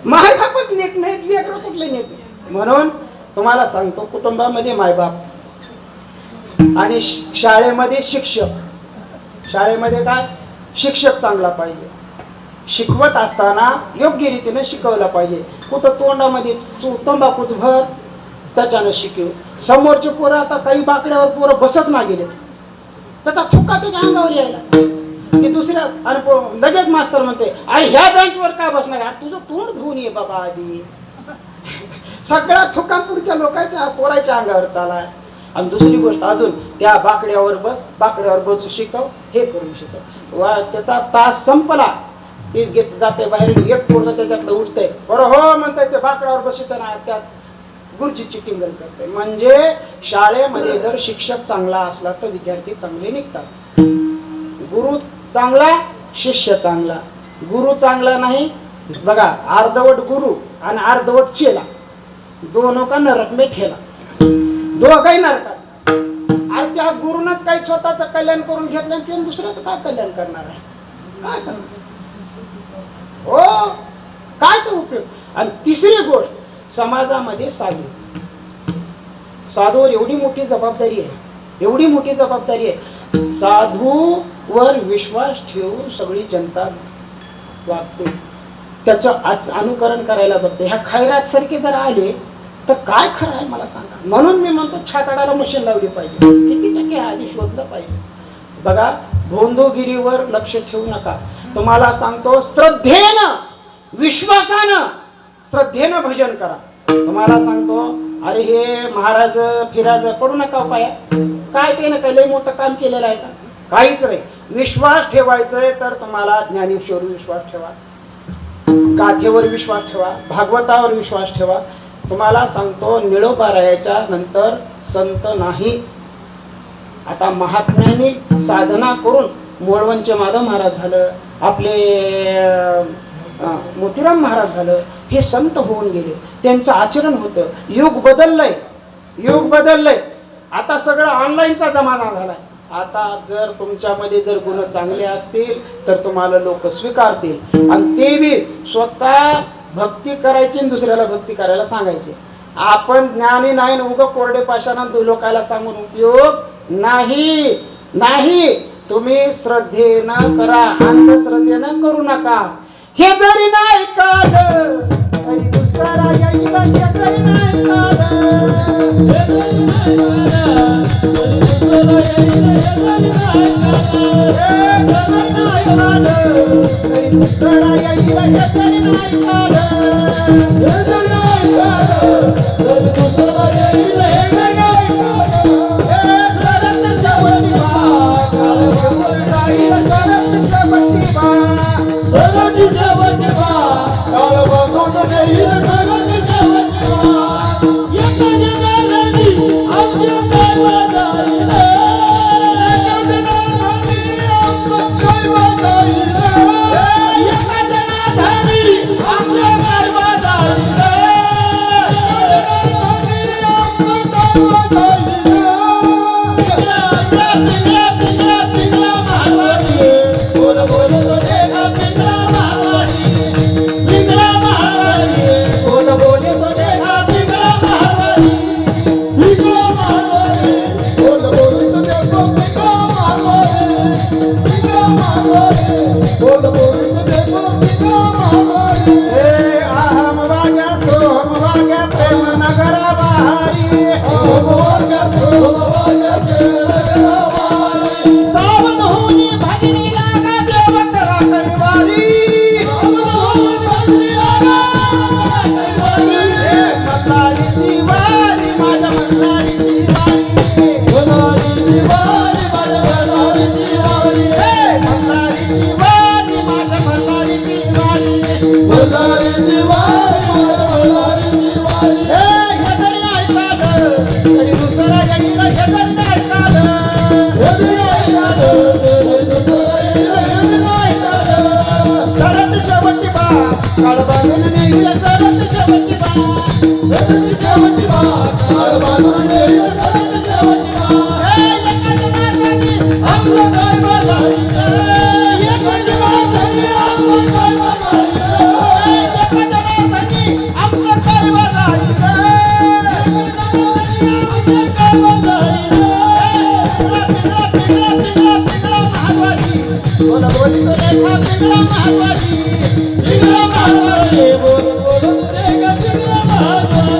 मायबापच नेत नाहीत, लेकरं कुठले नेते? म्हणून तुम्हाला सांगतो, कुटुंबामध्ये मायबाप आणि शाळेमध्ये शिक्षक. शाळेमध्ये काय? शिक्षक चांगला पाहिजे. शिकवत असताना योग्य रीतीने शिकवलं पाहिजे. कुठं तोंडामध्ये तंबाखूच भर, त्याच्यानं शिकव. समोरचे पोरं आता काही बाकड्यावर पोरं बसत ना गेलेत, त्याचा ठुका त्याच्या अंगावर यायला. ते दुसऱ्या आणि लगेच मास्तर म्हणते, अरे ह्या बेंचवर काय बसणार? तुझं तोंड धुवून ये बाबा आधी. सगळा थुका पुढच्या लोकांच्या पोराच्या अंगावर चालाय. आणि दुसरी गोष्ट अजून, त्या बाकड्यावर बसू शिकव, हे करून शिकव. त्याचा तास संपला, ते घेत जाते बाहेर, एक पोरं त्याच्यातलं उठतंय, बरं हो म्हणताय, ते बाकड्यावर बसताना त्यात गुरुजीची टिंगल करते. म्हणजे शाळेमध्ये जर शिक्षक चांगला असला तर विद्यार्थी चांगले निघतात. गुरु चांगला, शिष्य चांगला. गुरु चांगला नाही बघा, अर्धवट गुरु आणि अर्धवट चेला, दोनों का नरक में ठेला. दोघाही नरकात. अरे त्या गुरुनच काही स्वतःचं कल्याण करून घेतलं, ते दुसऱ्याचं काय कल्याण करणार आहे? काय करणार हो? काय तो उपयोग? आणि तिसरी गोष्ट, समाजामध्ये साधूवर एवढी मोठी जबाबदारी आहे, एवढी मोठी जबाबदारी आहे. साधूवर विश्वास ठेवून सगळी जनता वागते, त्याचं अनुकरण करायला बघते. ह्या खैरात सारखे जर आले तर काय खरं आहे मला सांगा. म्हणून मी म्हणतो छाताडाला मशीन लावली पाहिजे. किती टक्के आधी शोधलं पाहिजे. बघा, भोंदूगिरीवर लक्ष ठेवू नका. तुम्हाला सांगतो श्रद्धेनं विश्वासानं श्रद्धेनं भजन करा. तुम्हाला सांगतो, अरे हे महाराज फिराज पडू नका पाया. काय ते ना काही लय मोठं काम केलेलं आहे का? काहीच नाही. विश्वास ठेवायचंय तर तुम्हाला ज्ञानेश्वर विश्वास ठेवा, गाथेवर विश्वास ठेवा, भागवतावर विश्वास ठेवा. तुम्हाला सांगतो निळोबारायाच्या नंतर संत नाही. आता महात्म्यांनी साधना करून मोळवंचे माधव महाराज झालं, आपले मोतीराम महाराज झालं, हे संत होऊन गेले. त्यांचं आचरण होतं. युग बदललंय, युग बदललंय. आता सगळं ऑनलाईनचा जमाना झालाय. आता जर तुमच्यामध्ये जर गुण चांगले असतील तर तुम्हाला लोक स्वीकारतील, आणि ते बी स्वतः भक्ती करायची आणि दुसऱ्याला भक्ती करायला सांगायचे. आपण ज्ञानी नाही, उगा कोरडे पाषाणात लोकायला सांगून उपयोग नाही. नाही, तुम्ही श्रद्धेनं करा, अंधश्रद्धेनं करू नका. हे जरी नाही काढ तरी दुसरा येईल, हे जरी नाही काढ हे जरी नाही झालं, तरी दुसरं येईल, हे जरी नाही झालं. जरी नाही काढ तरी दुसरा येईल, हे जरी नाही काढ हे जरी नाही झालं, तरी दुसरं येईल, हे जरी नाही झालं. सरत शेवटी सरत शेवटी सगळी शेवटी काळ बघून येईल, सगळी शेवटी एका जनानी आमच्या काय वाजाईल, एका जनानी आमचं काय वाजाईल, एका जनानी आमच्या काय वाजाईल, पिंगला महाराजी बोल बोल तो देखा. पिंगला महाराजी, पिंगला महाराजी बोल बोल तो देखा. पिंगला महाराजी, पिंगला महाराजी बोल बोल तो देखो. पिंगला महाराजी, पिंगला महाराजी बोल बोल तो देखो. पिंगला महाराजी. अहम वाग्या सोहम वाग्या प्रेम नगरा बहारी, अहम वाग्या सोहम वाग्या प्रेम नगरा बहारी. सावध होऊनी भगिनी लागा देव करा कैवारी, सावध होऊनी भगिनी लागा कैवारी. मल्हारीची वारी माझ्या मल्हारीची वारी, मल्हारीची वारी माझ्या मल्हारीची वारी. मल्हारीची वारी माझ्या मल्हारीची वारी, मल्हारीची वारी माझ्या मल्हारीची वारी. हे जरी नाही काढ तरी दुसरा येईल, हे जरी नाही काढ हे जरी नाही झालं, तरी दुसरं येईल, हे जरी नाही झालं. सरत शेवटी काळ बांधून नेईल, सरत शेवटी हे जरी शेवटी काळ बांधून येईल, सगळी शेवटी आपलं काय वाजाईल, एका जनानी आपलं काय वाजाईल, आपलं काय वाजाईल, आपलं काय वाजाईल. पिंगला महाराजी बोल बोल तो देखा. पिंगला महाराजी, पिंगला महाराजी बोल बोल तो देखा. पिंगला महाराजी,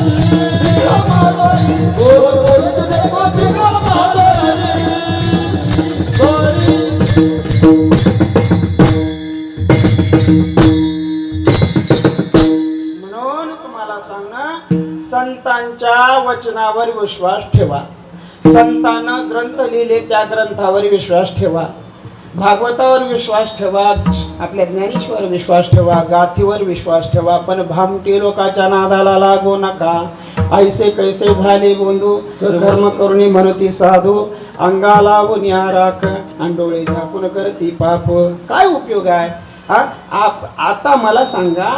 पिंगला महाराजी बोल बोल तो देखो. पिंगला महाराजी. म्हणून तुम्हाला सांगणं, संतांच्या वचनावर विश्वास ठेवा. संतांनं ग्रंथ लिहिले त्या ग्रंथावर विश्वास ठेवा, भागवतावर विश्वास ठेवा, आपल्या ज्ञानेश्वर विश्वास ठेवा, गाथीवर विश्वास ठेवा. पण भामटी लोकाच्या नादाला लागू नका. ऐसे कैसे झाले बोंधू, कर्म करुणी म्हणती साधू, अंगाला उन्या राख आणि डोळे झाकून करती पाप. काय उपयोग आहे हा? आता मला सांगा,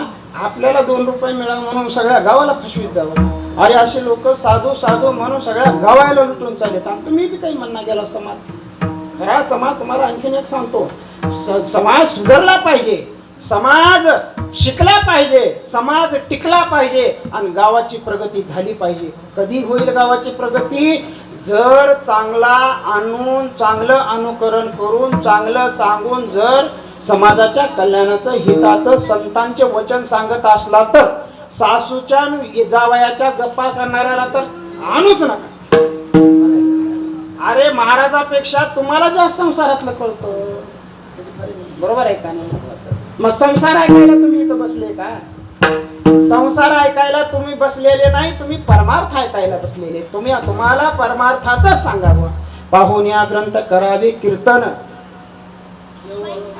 आपल्याला 2 रुपये मिळाले म्हणून सगळ्या गावाला फसवीत जावं. अरे असे लोक साधू साधू म्हणून सगळ्या गावाला लुटून चालत. तुम्ही बी काही म्हणणं गेला समाज. खरा समाज तुम्हाला आणखीन एक सांगतो, समाज सुधारला पाहिजे, समाज शिकला पाहिजे, समाज टिकला पाहिजे आणि गावाची प्रगती झाली पाहिजे. कधी होईल गावाची प्रगती? जर चांगला आणून चांगलं अनुकरण करून चांगलं सांगून जर समाजाच्या कल्याणाचं हिताचं संतांचे वचन सांगत असला तर सासूच्या जावयाच्या गप्पा करणाऱ्याला तर आणूच नका. अरे महाराजापेक्षा तुम्हाला जास्त संसारातलं कळतं, बरोबर आहे का नाही? मग संसार ऐकायला तुम्ही इथं बसले का? संसार ऐकायला तुम्ही बसलेले नाही, तुम्ही परमार्थ ऐकायला बसलेले. तुम्हाला परमार्थातच सांगावं. पाहून या ग्रंथ करावे कीर्तन.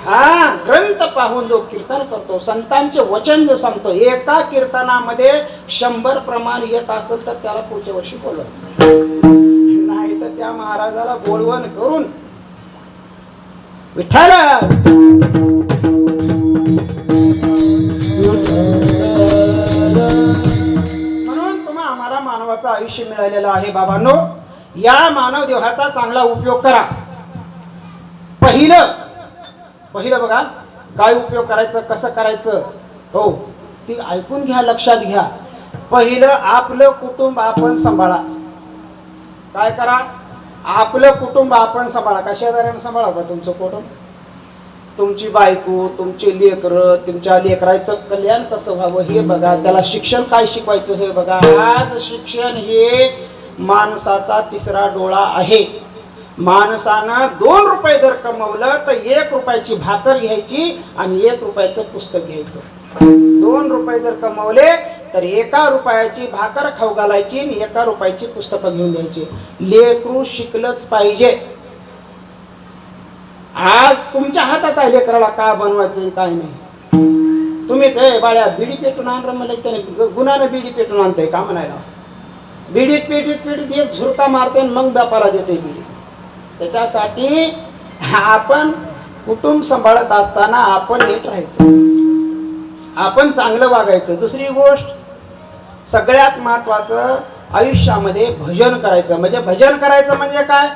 हा ग्रंथ पाहून जो कीर्तन करतो, संतांचे वचन जो सांगतो, एका कीर्तनामध्ये 100 प्रमाण येत असेल तर त्याला पुढच्या वर्षी बोलवायचं, नाही तर त्या महाराजाला बोलवण करून विठ्ठल म्हणून तुम्हा आम्हाला मानवाचं आयुष्य मिळालेलं आहे बाबांनो. या मानव देहाचा चांगला उपयोग करा. पहिलं बघा काय उपयोग करायचं, कसं करायचं, हो ती ऐकून घ्या, लक्षात घ्या. पहिलं आपलं कुटुंब आपण सांभाळा. काय करा? आपलं कुटुंब आपण सांभाळा. कशाद्वारे सांभाळा का तुमचं कुटुंब? तुमची बायको, तुमचे लेकरं, तुमच्या लेकराचं कल्याण कसं व्हावं हे बघा. त्याला शिक्षण काय शिकवायचं हे बघा. आज शिक्षण हे माणसाचा तिसरा डोळा आहे. माणसानं 2 रुपये जर कमवलं तर 1 रुपयाची भाकर घ्यायची आणि 1 रुपयाचं पुस्तक घ्यायचं. 2 रुपये जर कमवले तर 1 रुपयाची भाकर खाऊ घालायची आणि 1 रुपयाची पुस्तकं घेऊन द्यायची. लेकरू शिकलंच पाहिजे. आज तुमच्या हातात आहे लेकराला का बनवायचं काय नाही. तुम्ही ते बाळ्या बिडी पेटून आण मला त्याने गुणानं बिडी पेटून आणताय का म्हणायला. बिडीत पेटीत एक झुरका मारते मग बापाला देते बिडी. त्याच्यासाठी आपण कुटुंब सांभाळत असताना आपण नीट राहायचं, आपण चांगलं वागायचं. दुसरी गोष्ट सगळ्यात महत्वाचं आयुष्यामध्ये भजन करायचं. म्हणजे भजन करायचं म्हणजे काय?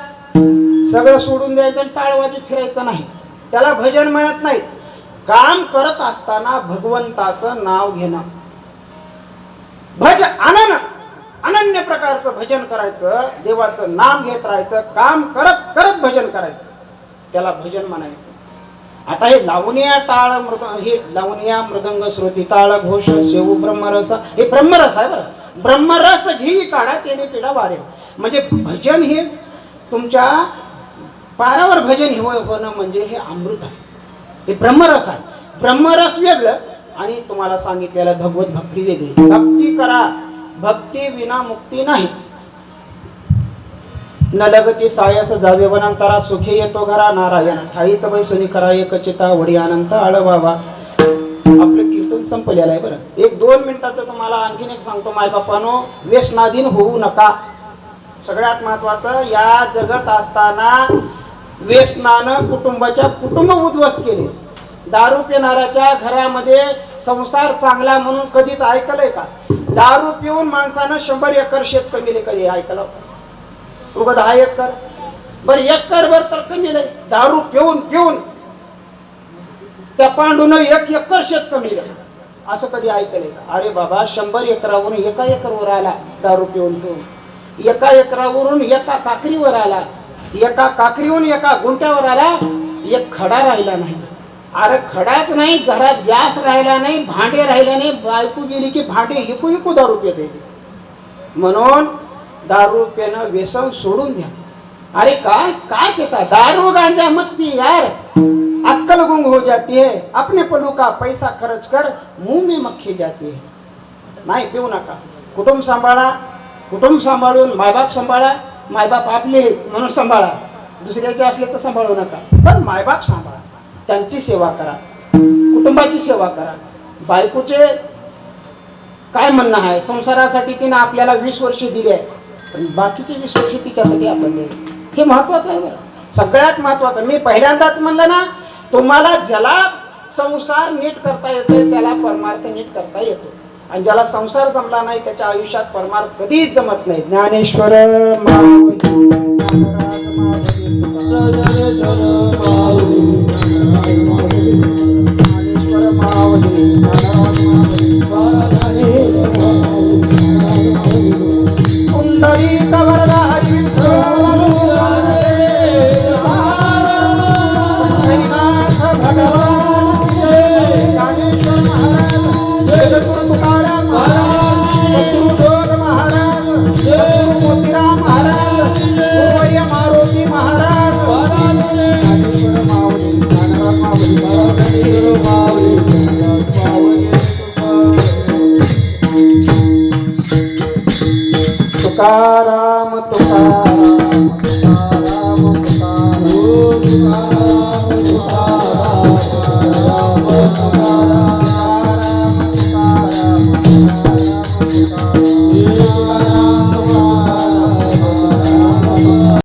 सगळं सोडून द्यायचं आणि टाळवाजीत फिरायचं नाही, त्याला भजन म्हणत नाहीत. काम करत असताना भगवंताचं नाव घेणं, अनन्य प्रकारचं भजन करायचं, देवाचं नाम घेत राहायचं, काम करत करत भजन करायचं, त्याला भजन म्हणायचं. आता हे लावण्या टाळ हे लावण्या मृदंग श्रुती टाळ घोष शेऊ ब्रह्मरस, हे ब्रह्मरस आहे बरं. ब्रह्मरस घी काढा त्याने पिढा वारेल. म्हणजे भजन हे तुमच्या पारावर भजन होणं म्हणजे हे अमृत आहे, हे ब्रह्मरस आहे. ब्रह्मरस वेगळं आणि तुम्हाला सांगितलेलं भगवत भक्ती वेगळी. भक्ती करा, भक्ती विना मुक्ती नाही. न लगती सायस जावे वनांतरा, सुखी येतो घरा नारायण ठाईच बैसुनी करा एक चिता वडी अनंत आळवावा. आपलं कीर्तन संपलेलं आहे बरं. 1-2 मिनिटाचं तुम्हाला आणखीन एक सांगतो मायबापानो, व्यसनाधीन होऊ नका. सगळ्यात महत्वाचं, या जगत असताना व्यसनानं कुटुंब उद्ध्वस्त केले. दारू पिणाऱ्याच्या घरामध्ये संसार चांगला म्हणून कधीच ऐकलंय का? दारू पिऊन माणसानं 100 एकर शेत कमीले कधी ऐकलं? उगा 10 एकर बरं, 1 एकरभर तर कमीले. दारू पिऊन त्या पांडून 1 एकर शेत कमीले, असं कधी ऐकलंय का? अरे बाबा, 100 एकरावरून 1 एकरवर आला दारू पिऊन. 1 एकरावरून 1 काकरीवर आला, 1 काकरीहून 1 गुंट्यावर आला, 1 खडा राहिला नाही. अरे खडाच नाही, घरात गॅस राहिला नाही, भांडे राहिले नाही, बायको गेली की भांडे इकू दारू पित येते. म्हणून दारू पिणं व्यसन सोडून द्या. अरे काय पिता? दारू गांजा मत पी यार, अक्कल गुंग हो जाती है. अपने पलू का पैसा खर्च कर मुंह में मक्खी जाती है. नाही, पिऊ नका. कुटुंब सांभाळा, कुटुंब सांभाळून मायबाप सांभाळा. मायबाप आपले म्हणून सांभाळा, दुसऱ्याचे असले तर सांभाळू नका, पण मायबाप सांभाळा, त्यांची सेवा करा, कुटुंबाची सेवा करा. बायकोचे काय म्हणणं आहे? संसारासाठी तिने आपल्याला 20 वर्ष दिली आहे, पण बाकीचे 20 वर्ष तिच्यासाठी आपण द्यायचे. हे महत्वाचं आहे बरं, सगळ्यात महत्वाचं. मी पहिल्यांदाच म्हणलं ना, तुम्हाला ज्याला संसार नीट करता येते त्याला परमार्थ नीट करता येतो, आणि ज्याला संसार जमला नाही त्याच्या आयुष्यात परमार्थ कधीच जमत नाही. ज्ञानेश्वर माऊली